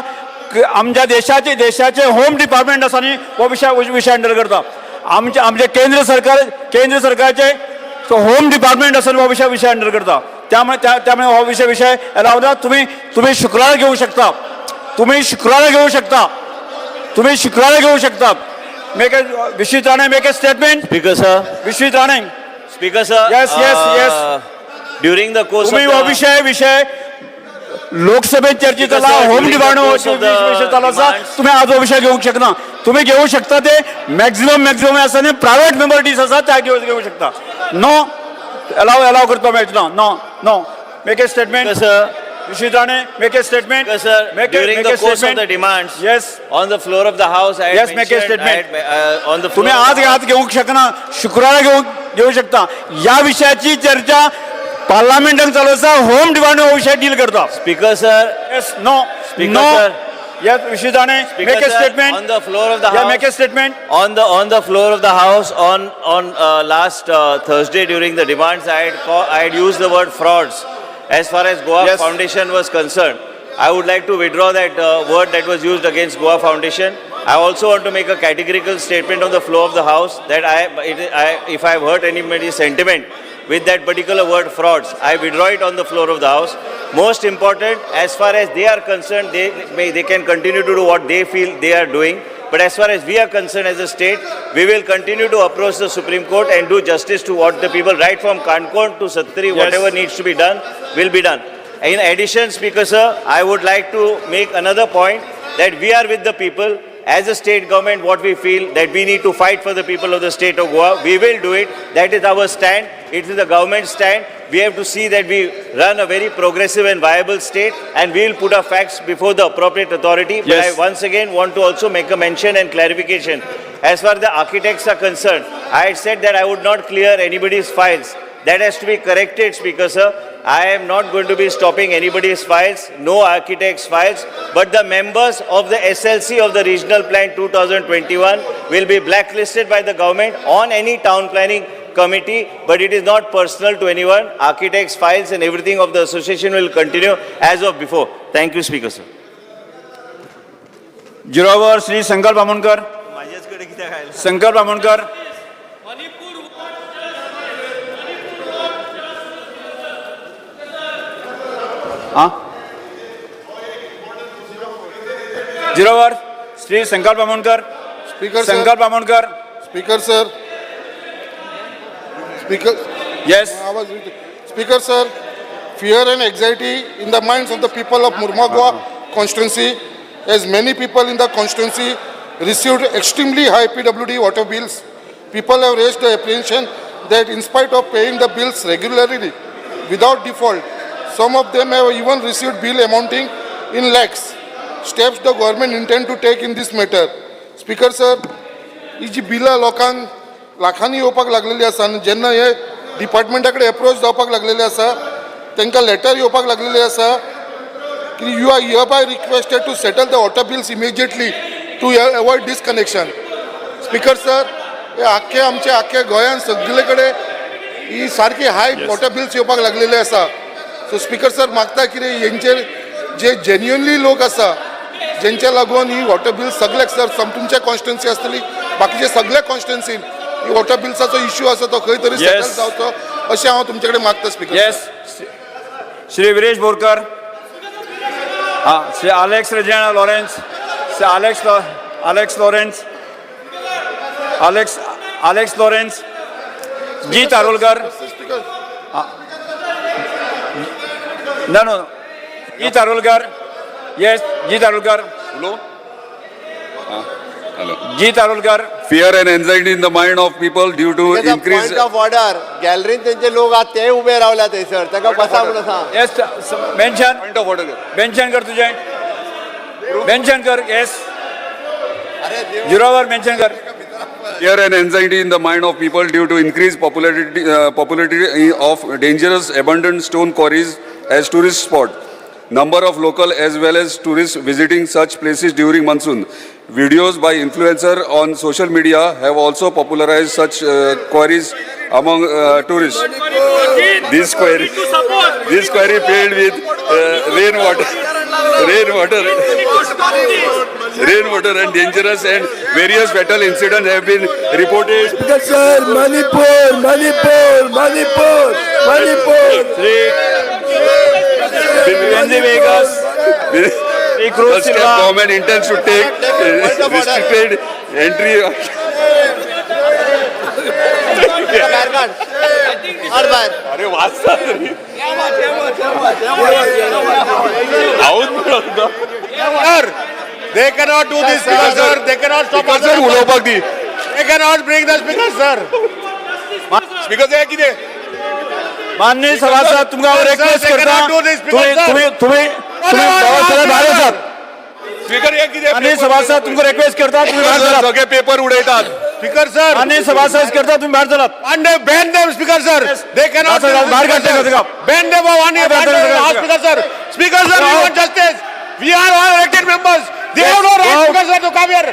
आमच्या देशाचे होम डिपार्टमेंट आसा न्ही हो विषय हँडल करता. आमचे केंद्र सरकारचे होम डिपार्टमेंट आसा हो विषय हँडल करता. त्यामुळे हो विषय लावला. तुम्ही शुक्रारा घेऊ शकता. तुम्ही शुक्रारा घेऊ शकता. Vishwit Rane make a statement. Speaker sir. Vishwit Rane. Speaker sir. Yes. During the course तुम्ही of हो the विषय लोकसभेत चर्चेत झाला. Speaker sir, home during the department course of the विषय झाला असा. demands- तुम्ही आज हो विषय घेऊ शकता. तुम्ही घेऊ शकता ते मॅक्झिमम असा नाही प्रायव्हेट मेंबरिटीज असतात त्या घेऊ शकता. नो अलाव करतो मॅच. No make a statement. Vishwit Rane make a statement. during the course of the demands yes on the floor of the house, I had Yes, make a mentioned, statement. on the floor तुम्ही of the आज घेऊ शकना. शुक्रवार घेऊ शकता. या विषयाची चर्चा पार्लमेंटात चालू असा. होम डिपार्टमेंट विषय डील करता. Speaker sir. Yes no Speaker sir. Yes, Vishwit Rane Speaker make a sir, statement. on the floor of the Yeah, house. make a statement. On the floor of the house on last Thursday during the demands, I had used the word frauds. As far as Goa Yes. Foundation was concerned, I would like to withdraw that word that was used against Goa Foundation. I also want to make a categorical statement on the floor of the house that if I have hurt anybody's sentiment with that particular word frauds, I withdraw it on the floor of the house. Most important, as far as they are concerned, they can continue to do what they feel they are doing. But as far as we are concerned as a state, we will continue to approach the Supreme Court and do justice to what the people, right from Kankon to Sattari, whatever needs to be done, will be done. In addition, Speaker sir, I would like to make another point that we are with the people. As a state government, what we feel that we need to fight for the people of the state of Goa, we will do it. That is our stand. It is the government stand. We have to see that we run a very progressive and viable state, and we will put our facts before the appropriate authority. But I once again want to also make a mention and clarification. As far as the architects are concerned, I had said that I would not clear anybody's files. That has to be corrected, Speaker sir. I am not going to be stopping anybody's files, no architects' files, but the members of the SLC of the Regional Plan 2021 will be blacklisted by the government on any town planning committee, but it is not personal to anyone. Architects' files and everything of the association will continue as of before. Thank you, Speaker sir. Zero hour Shri Sankalp Bamankar. Sankalp Bamankar. Zero hour Shri Sankalp Bamankar. Sankalp Bamankar. Speaker sir. Yes. Speaker sir, fear and anxiety in the minds of the people of Murmagua constituency, as many people in the constituency received extremely high PWD water bills. People have raised the apprehension that in spite of paying the bills regularly without default, some of them have even received bill amounting in lakhs. Steps the government intend to take in this matter. Speaker sir, ही जी बिलां लोकांक लाखांनी येवपाक लागलेली आसा आनी जेन्ना हे डिपार्टमेंटा कडेन एप्रोच जावपाक लागलेले आसा तांकां लेटर येवपाक लागलेले आसा की you are hereby requested to settle the water bills immediately to avoid disconnection. Speaker sir, हे आख्खे गोंयांत सगळे कडेन ही सारकी हाय वॉटर बिल्स येवपाक लागलेले आसा. सो स्पीकर सर मागता कितें हेंचेर जे जेन्युअनली लोक आसा जेंच्या लागून ही वॉटर बिल सगळ्याक सर तुमच्या कॉन्स्टिट्युन्सी आसतली बाकीचे सगळ्या कॉन्स्टिट्युन्सीन ही वॉटर बिल्साचो इश्यू आसा तो खंय तरी सेटल जावचो अशें हांव तुमचे कडेन मागता speaker. Yes, Shri Viresh Borkar, Shri Alex Regina Lawrence, Shri Alex Lawrence, Jit Arolkar, no, Jit Arolkar, yes, Jit Arolkar, Jit Arolkar. Fear and anxiety in the mind of people due to increase. Point of order गॅलरीन त्यांचे लोक आहात ते उभे रावल्या थंयसर ताका बसा म्हणून सांग. Yes, mention Point of order. Mention कर तुझे, मेन्शन कर. येस, झिरोवर मेन्शन कर. Fear and anxiety in the mind of people due to increased popularity of dangerous abandoned stone quarries as tourist spot. Number of local as well as tourists visiting such places during monsoon. Videos by influencers on social media have also popularized such quarries among tourists. This quarry filled with rainwater and dangerous and various fatal incidents have been reported. Sir Manipur Government intends to take restricted entry. अरे वाचता तरी. They cannot do this, speaker sir. They cannot stop us. उलोवपाक दी. They cannot bring the speaker sir. Speaker sir किती? माननीय सभासद तुमका request करता तुम्ही भायर आसात. स्पीकर हे किती? माननीय सभासद तुमका रिक्वेस्ट करता तुम्ही भायर चलात. सगळे पेपर उडयतात. Speaker sir. माननीय सभासद करता तुम्ही भायर चलात. And they ban them, speaker sir. They cannot. बाहेर काढते का? Ban them for 1 year. Speaker sir. Speaker sir, we want justice. We are all elected members. They have no right, speaker sir, to come here.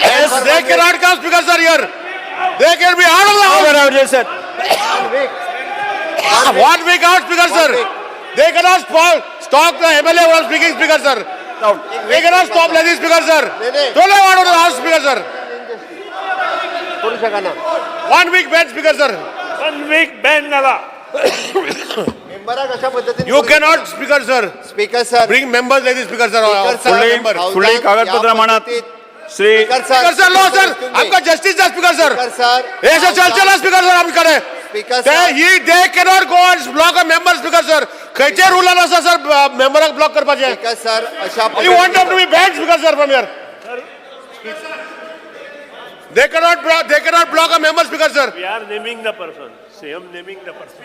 Yes, they cannot come, speaker sir, here. They can be out of the house. 1 week out, speaker sir. They cannot stop the MLA from speaking, speaker sir. They cannot stop like this, speaker sir. Don't let out of the house, speaker sir. 1 week ban, speaker sir. 1 week ban nala. You cannot, speaker sir. Speaker sir Bring members like this, speaker sir. फुडली कागदपत्र मानत Shri Speaker sir, no sir. आमका justice द्या, speaker sir. हे असं चला, speaker sir, आमच्याकडे. They cannot go and block a member, speaker sir. खयचे रूल आसा sir, member block करपाचे. स्पीकर सर अशा You want them to be banned, speaker sir, from here. They cannot block a member, speaker sir. We are naming the person. CM naming the person.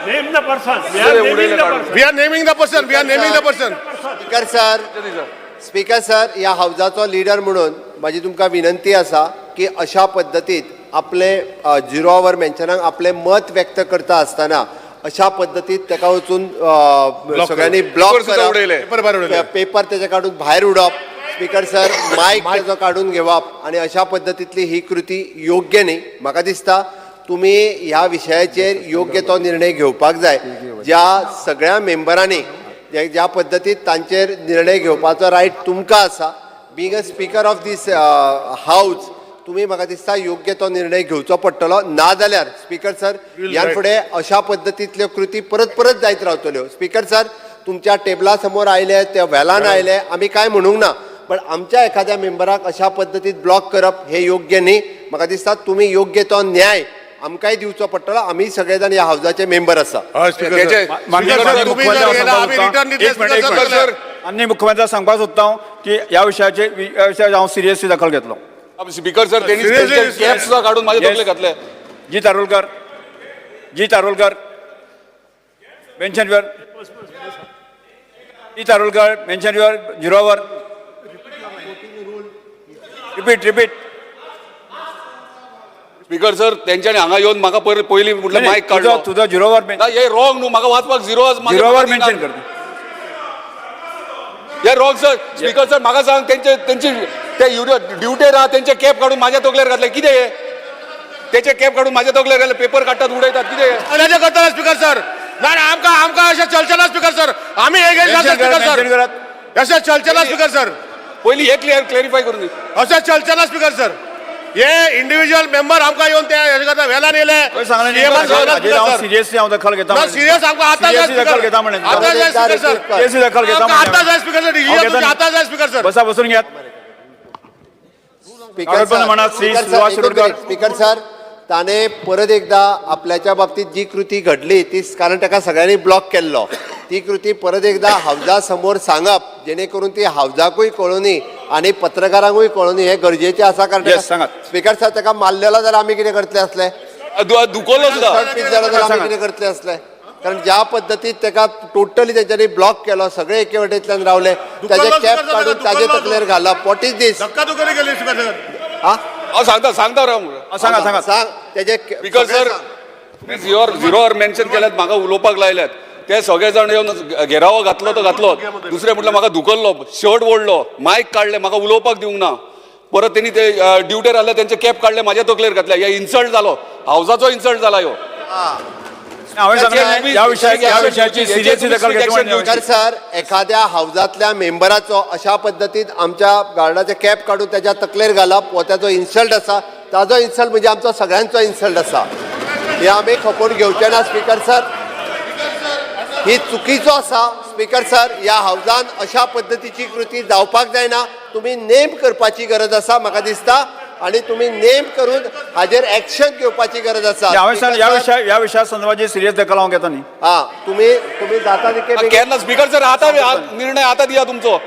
Name the person. We are naming the person. We are naming the person. We are naming the person. Speaker sir या हाऊसाचो leader म्हणून माझी तुमकां विनंती आसा की अशा पद्दतीत आपले zero आवर मेन्शनाक आपले मत व्यक्त करता आसतना अशा पद्दतीत ताका वचून सगळ्यांनी ब्लॉक करप, पेपर तेजे काडून भायर उडप, स्पीकर सर मायक तेजो काडून घेवप आणि अशा पद्दतीतली ही कृती योग्य न्ही. म्हाका दिसता तुम्ही ह्या विशयाचेर योग्य तो निर्णय घेवपाक जाय. ज्या सगळ्या मेंबरांनी ज्या पद्दतीत तांचेर निर्णय घेवपाचो रायट तुमकां आसा, being a speaker of this house तुम्ही म्हाका दिसता योग्य तो निर्णय घेवचो पडटलो. ना जाल्यार स्पीकर सर ह्या फुडें अशा पद्दतींतल्यो कृती परत परत जायत रावतल्यो. स्पीकर सर तुमच्या टेबला समोर आयले, त्या व्हेलान आयले, आमी काय म्हणूंक ना, पण आमच्या एखाद्या मेंबराक अशा पद्दतीत ब्लॉक करप हे योग्य न्ही. म्हाका दिसता तुम्ही योग्य तो न्याय आमकांय दिवचो पडटलो. आमी सगळे जाण ह्या हाऊसाचे मेंबर आसा. आनी मुख्यमंत्र्याक सांगपाक सोदता की ह्या विशयाचेर हांव सिरियसली दखल घेतलो. स्पीकर सर त्यांनी कॅप सुद्धा काढून माझे तकले घातले. Jit Arolkar mention your Jit Arolkar mention your zero hour repeat speaker sir त्यांच्यानी हांगा येऊन म्हाका पयलीं म्हटलं मायक काडलो तुझा झिरोवर हे रॉंग न्हू म्हाका वाचपाक झिरोवर मेन्शन कर हे रॉंग सर स्पीकर सर म्हाका सांग त्यांची ते ड्युटेर आहा त्यांचे कॅप काढून माझ्या तकलेर घातले कितें हे त्याचे कॅप काढून माझ्या तकलेर घातले पेपर काडटात उडयतात कितें करता स्पीकर सर नाही आमकां अशें चलचें ना स्पीकर सर आमी स्पीकर सर अशें चलचें ना स्पीकर सर पयलीं हे क्लॅरिफाय करून दी अशें चलचें ना स्पीकर सर हे इंडिव्हिज्युअल मेंबर आमकां येवन ते हेजे करता वेलान येयले सिरियसली हांव दखल घेता सिरियस आमकां आतां जाय दखल घेता म्हणे आतां जाय स्पीकर सर सिरियसली दखल घेता आतां जाय स्पीकर सर आतां जाय स्पीकर सर बसा बसून घ्या स्पीकर सर ताणे परत एकदा आपल्याच्या बाबतीत जी कृती घडली ती कारण ताका सगळ्यांनी ब्लॉक केल्लो ती कृती परत एकदा हावजा समोर सांगप जेणे करून ती हावजाकूय कळोनी आणि पत्रकारांकूय कळोनी हे गरजेचे आसा कारण स्पीकर सर ताका मारलेलो जाल्यार आमी कितें करतले असले दुखोलो सुद्धा जाल्यार आमी कितें करतले असले कारण ज्या पद्दतीन ताका टोटली तेंच्यांनी ब्लॉक केलो सगळे एके वटेंतल्यान रावले ताजे कॅप काडून ताजे तकलेर घालप वॉट इज दीस सांगता राव सांग तेजे स्पीकर सर झिरोवर मेन्शन केल्यात म्हाका उलोवपाक लायल्यात ते सगळे जाण येवन घेरावो घातलो तो घातलो दुसरे म्हटलं म्हाका धुकल्लो शर्ट ओडलो मायक काडले म्हाका उलोवपाक दिवंक ना परत त्यांनी ते ड्युटेर आसले त्यांचे कॅप काडले माझ्या तकलेर घातले हे इन्सल्ट जालो हावजाचो इन्सल्ट जाला ह्यो स्पीकर सर एखाद्या हावजातल्या मेंबराचो अशा पद्दतीन आमच्या गार्डाचे कॅप काढून त्याच्या तकलेर घालप हो त्याचो इन्सल्ट आसा ताजो इन्सल्ट म्हणजे आमचो सगळ्यांचो इन्सल्ट आसा हे आमी खपोवन घेवचे ना स्पीकर सर ही चुकीचो आसा स्पीकर सर ह्या हावजान अशा पद्दतीची कृती जावपाक जायना तुम्ही नेम करपाची गरज आसा म्हाका दिसता आणि तुम्ही नेम करून हाजेर एक्शन घेवपाची गरज आसा या विशया संदर्भात सिरियस दखल हांव घेता न्ही तुम्ही जाता तितके केन्ना स्पीकर सर आता निर्णय आता दिया तुमचो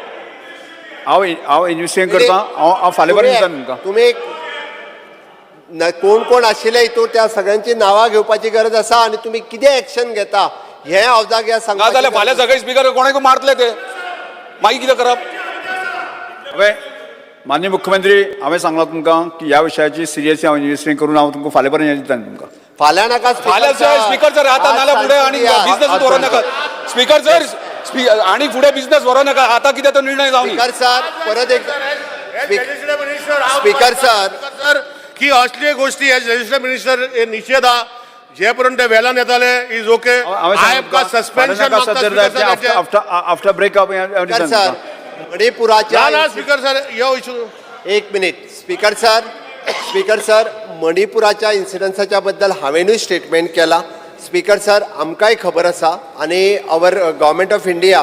हांव इन्व्हेस्टिगेट करता हांव फाल्यां पर्यंत दिता तुमकां तुम्ही कोण कोण आशिल्ले हितूर त्या सगळ्यांची नांवां घेवपाची गरज आसा आणि तुम्ही कितें एक्शन घेता हे हावजाक ह्या सांगता जाल्यार फाल्यां सगळे स्पीकर कोणाक मारतले ते मागीर कितें करप माननीय मुख्यमंत्री हांवें सांगलां तुमकां की ह्या विशयाची सिरियसली हांव इन्व्हेस्टिगेट करून हांव तुमकां फाल्यां पर्यंत दिता तुमकां फाल्यां नाका फाल्यां स्पीकर सर आता नाल्यार फुडें आणि बिझनस व्हरो नाका स्पीकर सर आणि फुडें बिझनस व्हरो नाका आता कितें तो निर्णय जावं स्पीकर सर परत एक स्पीकर सर की असली गोष्टी रजिस्टर मिनिस्टर हे निषेध हा जे पर्यंत ते वेलान येताले is okay suspension after breakup sir मणिपुराच्या स्पीकर सर यो इशू एक मिनिट स्पीकर सर मणिपुराच्या इन्सिडन्साच्या बद्दल हांवेनूय स्टेटमेंट केला स्पीकर सर आमकांय खबर आसा आणि our government of India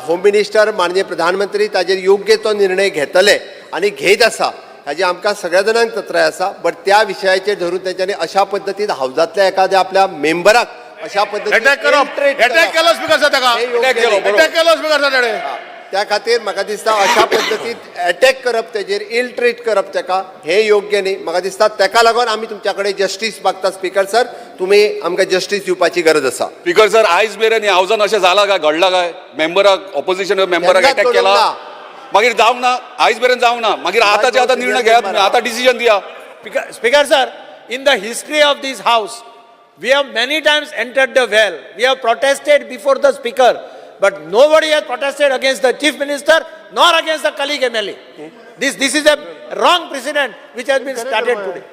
home minister माननीय प्रधानमंत्री ताजेर योग्य तो निर्णय घेतले आणि घेत आसा हाजी आमकां सगळ्या जाणांक तत्राय आसा बट त्या विशयाचेर धरून तेंच्यांनी अशा पद्दतीन हावजातल्या एखाद्या आपल्या मेंबराक अशा पद्दतीन अटॅक केलो स्पीकर सर ताका अटॅक केलो स्पीकर सर ताणे त्या खातीर म्हाका दिसता अशा पद्दतीन अटॅक करप तेजेर इल ट्रीट करप ताका हे योग्य न्ही म्हाका दिसता ताका लागून आमी तुमच्या कडेन जस्टीस मागता स्पीकर सर तुमी आमकां जस्टीस दिवपाची गरज आसा स्पीकर सर आयज मेरेन ह्या हावजान अशें जाला काय घडला काय मेंबराक ऑपोजिशन मेंबराक अटॅक केला मागीर जावंक ना आयज मेरेन जावंक ना मागीर आतांचे आतां निर्णय घेयात तुमी आतां डिसिजन दिया Speaker sir, in the history of this house, we have many times entered the well. We have protested before the speaker, but nobody has protested against the chief minister nor against the colleague MLA. This is a wrong precedent which has been started today.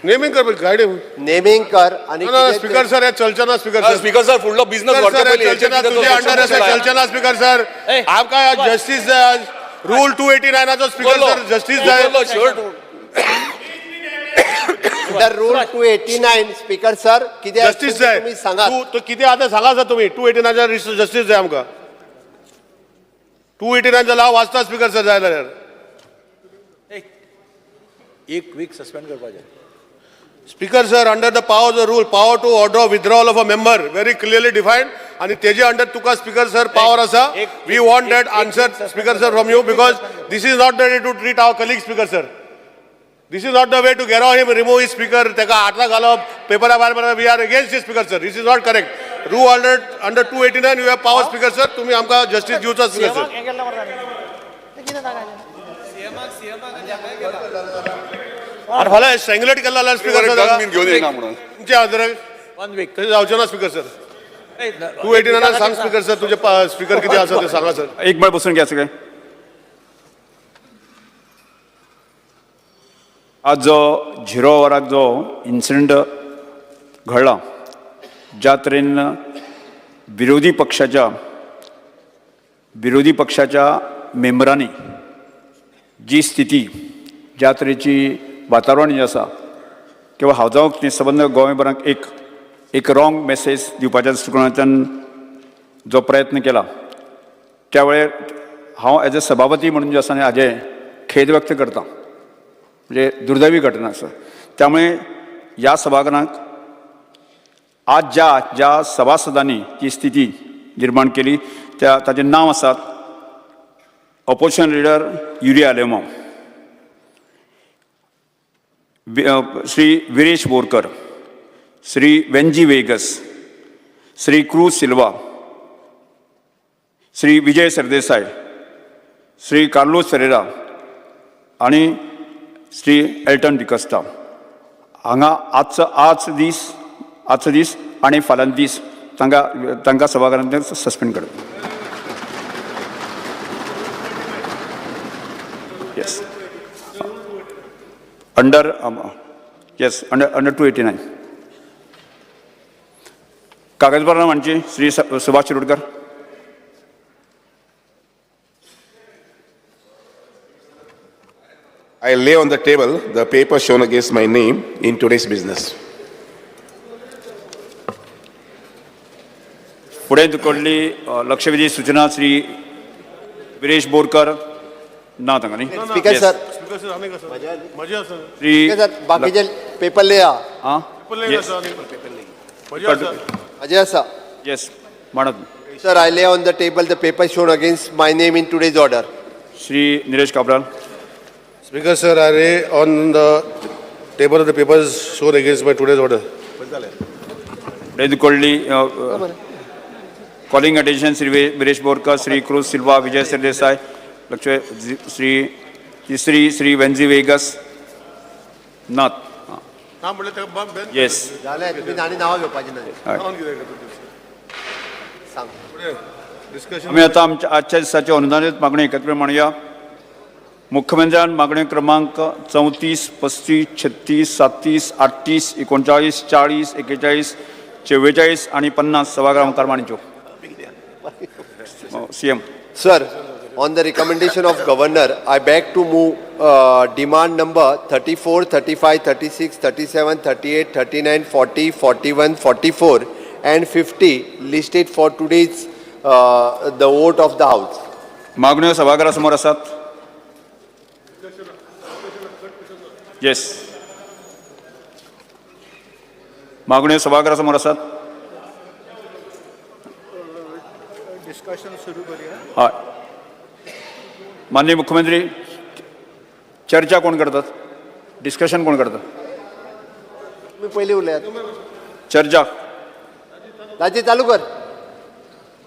Naming कर गाडी naming कर आणि speaker sir हे चलचना speaker sir फुडलो business चलचना speaker sir आमकां justice जाय rule 289 चो speaker sir justice जाय अंडर रूल 289 स्पीकर सर कितें जस्टीस जाय तुम्ही सांगा तो कितें आतां सांगा सर तुम्ही 289 चो जस्टीस जाय आमकां 289 चो लाव वाचता स्पीकर सर जाय जाल्यार एक वीक सस्पेंड करपाचें Speaker sir, under the powers of the rule, power to order withdrawal of a member, very clearly defined. And teje under tuka Speaker sir power asa. We want that answer, Speaker sir, from you because this is not the way to treat our colleague, Speaker sir. This is not the way to get him, remove his speaker, teka atla galop, paper abar. We are against this, Speaker sir. This is not correct. Rule under 289, you have power, Speaker sir. Tumi amka justice diucha, Speaker sir. अरे फाल्यां स्ट्रँग्युलेट केला जाल्यार speaker घेऊन येईना म्हणून तुमचे आदर 1 week. कधी जावचें ना स्पीकर सर 289 सांग स्पीकर सर तुझे स्पीकर किती आसा ते सांगा सर. एक वेळ बसून घ्या सगळे. आज जो 0 वराक जो इन्सिडंट घडला, ज्या तरेन विरोधी पक्षाच्या मेंबरांनी जी स्थिती, ज्या तरेची वातावरण जे आसा, किंवा हांव जावं संबंद गोंयभरांक एक रॉंग मेसेज दिवपाच्या दृश्टिकोनांतल्यान जो प्रयत्न केला, त्या वेळार हांव एज अ सभापती म्हणून जे आसा न्ही हाजें खेद व्यक्त करता. म्हणजे दुर्दैवी घटना आसा. त्यामुळे ह्या सभागृहांक आज ज्या सभासदांनी जी स्थिती निर्माण केली ताचें नांव आसात ऑपोजिशन लिडर युरिया आलेमांव, श्री विरेश बोरकर, श्री वेंजी वेगस, श्री क्रूज सिल्वा, श्री विजय सरदेसाय, श्री कार्लोस फेरेरा आणि श्री एल्टन डिकस्टा हांगा आजचो दीस आनी फाल्यां दीस तांकां सभागृहांतल्यान सस्पेंड करता. येस अंडर 289 कागदपत्रां म्हणजे Shri Subhash Shirodkar. I lay on the table the paper shown against my name in today's business. पुढे कडली लक्षवेधी सूचना श्री विरेश बोरकर ना तांकां न्ही. स्पीकर सर मजा आसा श्री सर बाकीचे पेपर लिया माझे आसा. येस म्हणत सर आय ले on the table the paper shown against my name in today's order. Shri Nilesh Cabral. Speaker sir, I lay on the table of the papers shown against my today's order. पुढे कडली calling attention Shri Viresh Borkar, Shri Cruz Silva, Vijay Sardesai, Shri तिसरी श्री वेंजी वेगस नात. Yes जालें तुमी आनी नांवां घेवपाचीं ना. आमी आतां आजच्या दिसाची अनुदानीत मागणी एकत्र मांडुया. मुख्यमंत्र्यान मागण्यो क्रमांक 34, 35, 36, 37, 38, 39, 40, 41, 44 आणि 50 सभागृह मुखार मांडच्यो. CM. Sir, on the recommendation of Governor, I beg to move demand number 34, 35, 36, 37, 38, 39, 40, 41, 44 and 50 listed for today's the vote of the House. मागण्यो सभागृहासमोर आसात. येस मागण्यो सभागृहासमोर आसात. हय माननीय मुख्यमंत्री चर्चा कोण करतात, डिस्कशन कोण करतात? तुम्ही पहिले उलयात. चर्चा राजी चालू कर.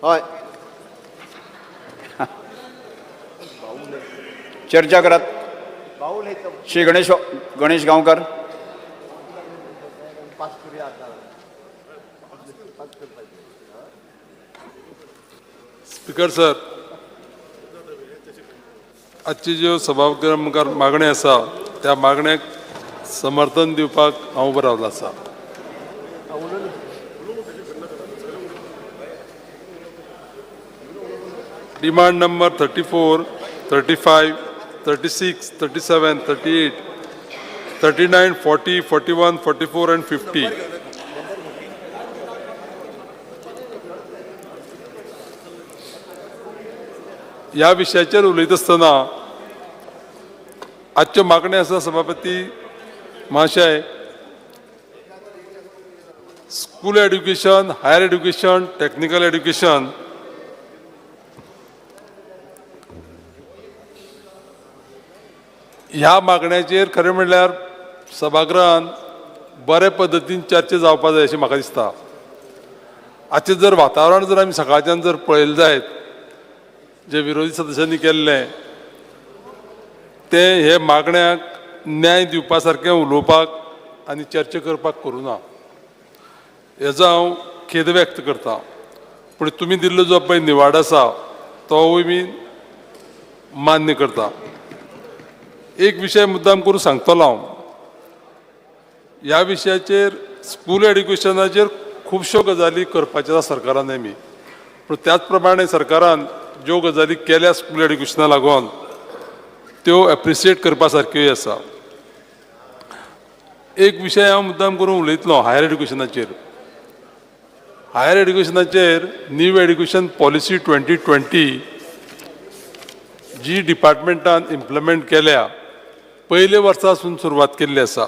हय चर्चा करात. श्री गणेश गांवकर. स्पीकर सर, आजची ज्यो सभागृह मुखार मागणी आसा त्या मागण्याक समर्थन दिवपाक हांव उबो रावलो आसा. Demand number 34, 35, 36, 37, 38, 39, 40, 41, 44 and 50. ह्या विशयाचेर उलयत आसतना आजच्यो मागण्यो आसा सभापती महाशय, school education, higher education, technical education ह्या मागण्याचेर खरें म्हणल्यार सभागृहान बरे पद्दतीन चर्चा जावपा जाय अशें म्हाका दिसता. आजचें जर वातावरण जर आमी सकाळच्यान जर पळयलें जायत जे विरोधी सदस्यांनी केल्लें ते हे मागण्याक न्याय दिवपा सारकें उलोवपाक आनी चर्चा करपाक करूना हेजो हांव खेद व्यक्त करतां. पूण तुमी दिल्लो जो पळय निवाडो आसा तोवूय बी मान्य करता. एक विशय मुद्दाम करून सांगतलो हांव. ह्या विशयाचेर स्कूल एड्युकेशनाचेर खुबश्यो गजाली करपाच्यो आसा सरकारान नेमी. पूण त्याच प्रमाणे सरकारान ज्यो गजाली केल्या स्कूल एड्युकेशना लागून त्यो एप्रिशिएट करपा सारक्योय आसा. एक विशय हांव मुद्दाम करून उलयतलो हायर एड्युकेशनाचेर. हायर एड्युकेशनाचेर न्यू एड्युकेशन पॉलिसी 2020 जी डिपार्टमेंटान इम्प्लिमेंट केल्या पयले वर्सासून सुरवात केल्ली आसा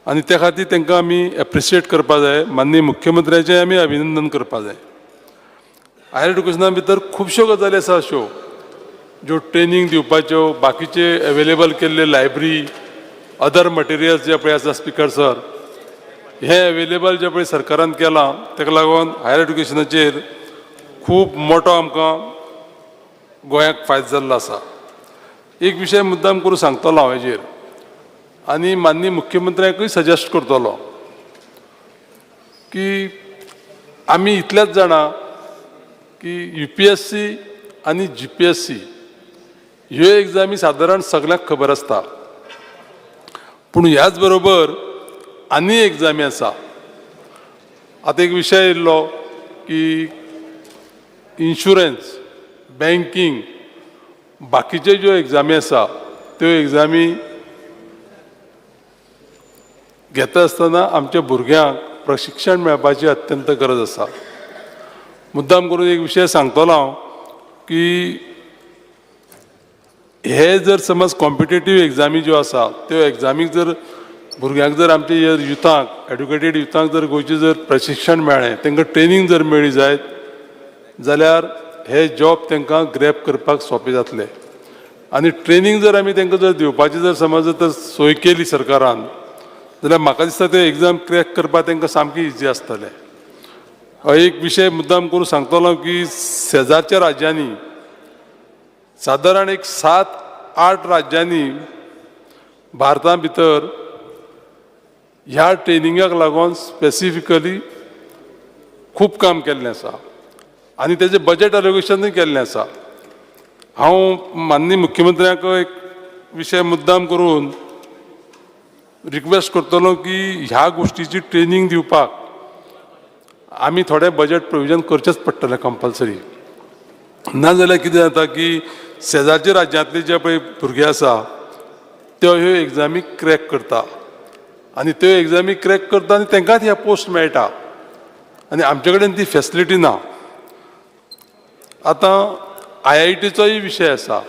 आनी त्या खातीर तांकां आमी एप्रिशिएट करपा जाय. माननीय मुख्यमंत्र्याचें आमी अभिनंदन करपा जाय. हायर एड्युकेशना भितर खुबश्यो गजाली आसा अश्यो ज्यो ट्रेनींग दिवपाच्यो, बाकीचे अवेलेबल केल्ले लायब्ररी, अदर मटेरियल्स जे पळय आसा स्पिकर सर, हे अवेलेबल जे पळय सरकारान केलां ताका लागून हायर एड्युकेशनाचेर खूब मोठो आमकां गोंयाक फायदो जाल्लो आसा. एक विशय मुद्दाम करून सांगतलो हांव हेजेर आनी माननीय मुख्यमंत्र्याकूय सजेस्ट करतलो की आमी इतलेच जाणा की UPSC आनी GPSC ह्यो एग्जामी सादारण सगळ्यांक खबर आसता. पूण ह्याच बरोबर आनी एग्जामी आसा. आतां एक विशय येयल्लो की इन्शुरन्स, बँकींग, बाकीचे ज्यो एग्जामी आसा त्यो एग्जामी घेता आसतना आमच्या भुरग्यांक प्रशिक्षण मेळपाची अत्यंत गरज आसा. मुद्दाम करून एक विशय सांगतलो हांव की हे जर समज कॉम्पिटेटीव एग्जामी ज्यो आसा त्यो एग्जामीक जर भुरग्यांक जर आमच्या युथांक, एड्युकेटेड युथांक जर गोंयचे जर प्रशिक्षण मेळ्ळें, तांकां ट्रेनींग जर मेळ्ळी जायत जाल्यार हे जॉब तांकां ग्रॅब करपाक सोंपें जातलें. आनी ट्रेनींग जर आमी तांकां जर दिवपाची जर समज जर सोय केली सरकारान जाल्यार म्हाका दिसता ते एग्जाम क्रॅक करपाक तांकां सामकी इजी आसतलें. एक विशय मुद्दाम करून सांगतलो की शेजारच्या राज्यांनी सादारण एक 7-8 राज्यांनी भारता भितर ह्या ट्रेनिंगाक लागून स्पेसिफिकली खूब काम केल्लें आसा आनी तेजें बजेट एलोकेशनूय केल्लें आसा. हांव माननीय मुख्यमंत्र्याक एक विशय मुद्दाम करून रिक्वेस्ट करतलो की ह्या गोष्टीची ट्रेनींग दिवपाक आमी थोडें बजेट प्रोविजन करचेंच पडटलें कंपल्सरी. नाजाल्यार कितें जाता की शेजारच्या राज्यांतले जे पळय भुरगे आसा त्यो ह्यो एग्जामी क्रॅक करता आनी त्यो एग्जामी क्रॅक करता आनी तांकांच ह्या पोस्ट मेळटा आनी आमचे कडेन ती फॅसिलिटी ना. आतां IITचोय विशय आसा.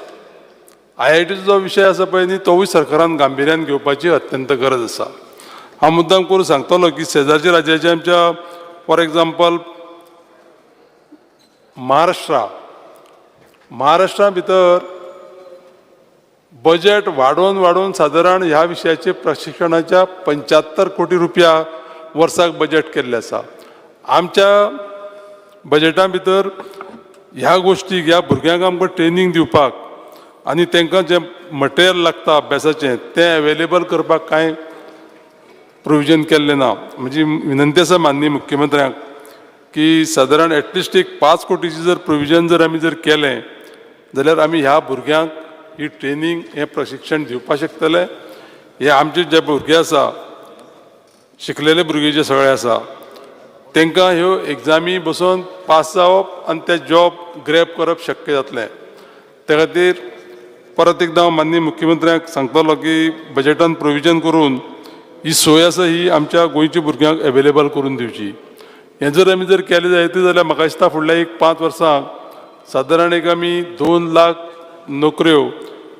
IITचो जो विशय आसा पळय न्ही तोवूय सरकारान गांभिऱ्यान घेवपाची अत्यंत गरज आसा. हांव मुद्दाम करून सांगतलो की शेजारच्या राज्याचे आमच्या फॉर एग्जाम्पल महाराष्ट्रा भितर बजेट वाडोवन सादारण ह्या विशयाचे प्रशिक्षणाच्या 75 कोटी रुपया वर्साक बजेट केल्ले आसा. आमच्या बजेटा भितर ह्या गोष्टीक ह्या भुरग्यांक आमकां ट्रेनींग दिवपाक आनी तांकां जें मटेरियल लागता अभ्यासाचें तें अवेलेबल करपाक कांय प्रोविजन केल्लें ना. म्हजी विनंती आसा माननीय मुख्यमंत्र्याक की सादारण एटलिस्ट एक 5 कोटीची जर प्रोविजन जर आमी जर केलें जाल्यार आमी ह्या भुरग्यांक ही ट्रेनींग हें प्रशिक्षण दिवपाक शकतले. हे आमचे जे भुरगे आसा शिकलेले भुरगे जे सगळे आसा तांकां ह्यो एग्जामी बसून पास जावप आनी ते जॉब ग्रॅब करप शक्य जातलें. त्या खातीर परत एकदां हांव माननीय मुख्यमंत्र्याक सांगतलो की बजेटान प्रोविजन करून ही सोय आसा ही आमच्या गोंयच्या भुरग्यांक अवेलेबल करून दिवची. हें जर आमी जर केलें जायत जाल्यार म्हाका दिसता फुडल्या एक 5 वर्सांक सादारण एक आमी 2 लाख नोकऱ्यो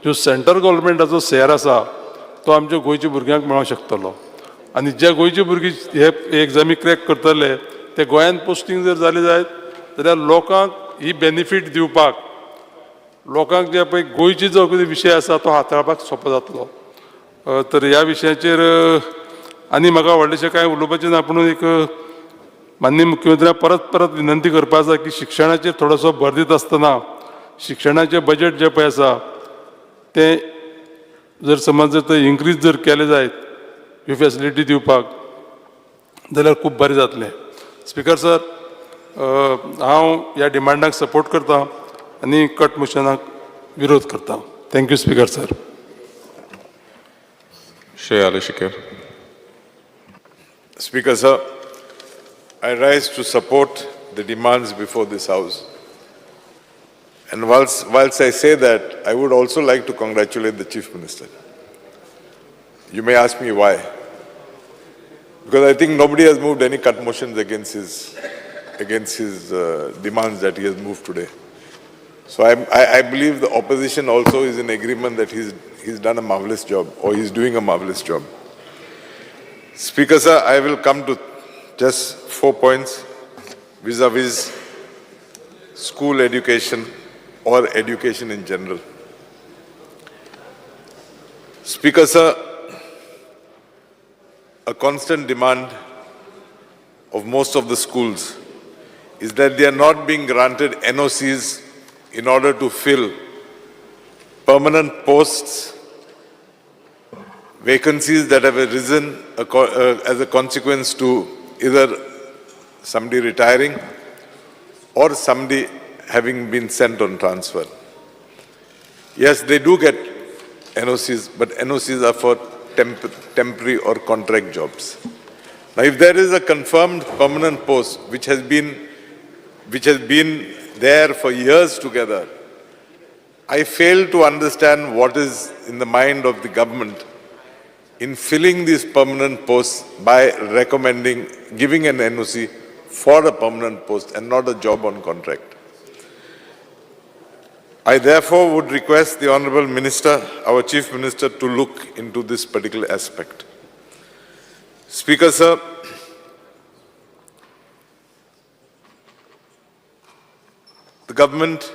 ज्यो सेंट्रल गव्हर्मेंटाचो शेअर आसा तो आमच्या गोंयच्या भुरग्यांक मेळोंक शकतलो. आनी जे गोंयचे भुरगे हे एग्जामी क्रॅक करतले ते गोंयान पोस्टींग जर जालें जायत जाल्यार लोकांक ही बेनिफीट दिवपाक लोकांक जे पळय गोंयचे जो कितें विशय आसा तो हाताळपाक सोंपो जातलो. तर ह्या विशयाचेर आनी म्हाका व्हडलेशें कांय उलोवपाचें ना. पूण एक माननीय मुख्यमंत्र्याक परत विनंती करपा आसा की शिक्षणाचेर थोडोसो भर दित आसतना शिक्षणाचें बजेट जें पळय आसा तें जर समज जर ते इन्क्रीज जर केले जायत ह्यो फॅसिलिटी दिवपाक जाल्यार खूब बरें जातलें. स्पिकर सर, हांव ह्या डिमांडाक सपोर्ट करतां आनी कट मोशनाक विरोध करतां. Thank you speaker sir. Shri Ali Shakir. Speaker sir, I rise to support the demands before this House. And whilst I say that, I would also like to congratulate the Chief Minister. You may ask me why. Because I think nobody has moved any cut motions against his demands that he has moved today. So I believe the opposition also is in agreement that he's done a marvelous job, or he's doing a marvelous job. Speaker sir, I will come to just 4 points vis-a-vis school education or education in general. Speaker sir, a constant demand of most of the schools is that they are not being granted NOCs in order to fill permanent posts, vacancies that have arisen as a consequence to either somebody retiring or somebody having been sent on transfer. Yes, they do get NOCs, but NOCs are for temporary or contract jobs. Now, if there is a confirmed permanent post which has been there for years together, I fail to understand what is in the mind of the government in filling these permanent posts by recommending giving an NOC for a permanent post and not a job on contract. I therefore would request the Honourable Minister, our Chief Minister, to look into this particular aspect. Speaker sir, the government,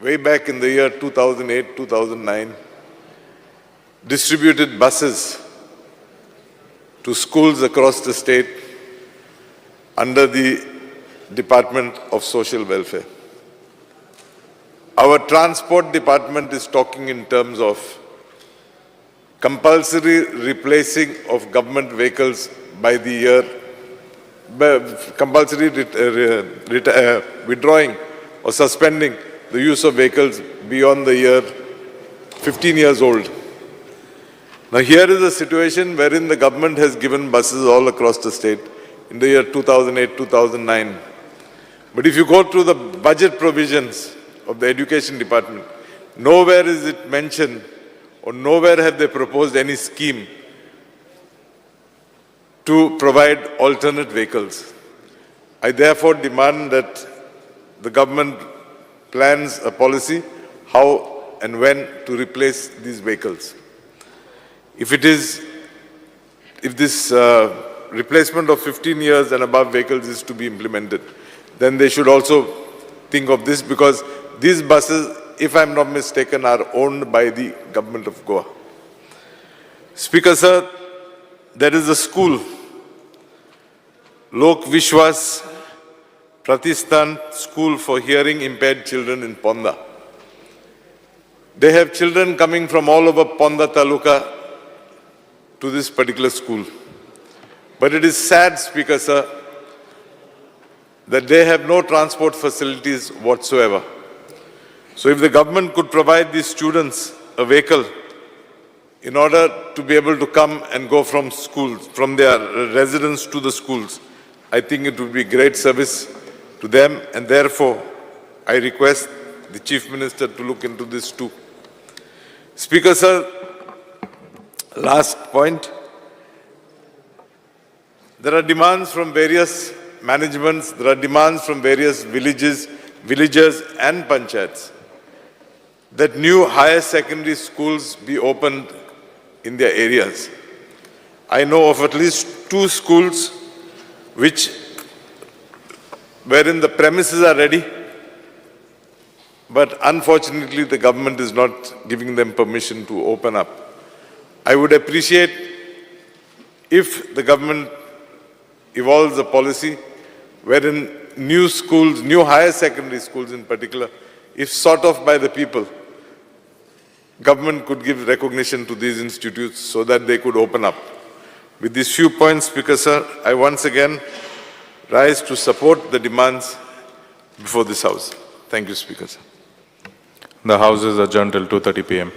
way back in the year 2008-2009, distributed buses to schools across the state under the Department of Social Welfare. Our transport department is talking in terms of compulsory replacing of government vehicles by the year, compulsory withdrawing or suspending the use of vehicles beyond the year 15 years old. Now here is a situation wherein the government has given buses all across the state in the year 2008-2009. But if you go through the budget provisions of the Education Department, nowhere is it mentioned or nowhere have they proposed any scheme to provide alternate vehicles. I therefore demand that the government plans a policy how and when to replace these vehicles. If this replacement of 15 years and above vehicles is to be implemented, then they should also think of this, because these buses, if I'm not mistaken, are owned by the government of Goa. Speaker sir, there is a school, Lok Vishwas Pratishthan School for Hearing Impaired Children in Ponda. They have children coming from all over Ponda Taluka to this particular school. But it is sad, Speaker sir, that they have no transport facilities whatsoever. So if the government could provide these students a vehicle in order to be able to come and go from schools, from their residence to the schools, I think it would be great service to them, and therefore I request the Chief Minister to look into this too. Speaker sir, last point. There are demands from various managements, there are demands from various villagers and panchayats that new higher secondary schools be opened in their areas. I know of at least 2 schools wherein the premises are ready, but unfortunately the government is not giving them permission to open up. I would appreciate if the government evolves a policy wherein new schools, new higher secondary schools in particular, if sought of by the people, government could give recognition to these institutes so that they could open up. With these few points, Speaker Sir, I once again rise to support the demands before this House. Thank you, Speaker Sir. The House is adjourned till 2:30 p.m.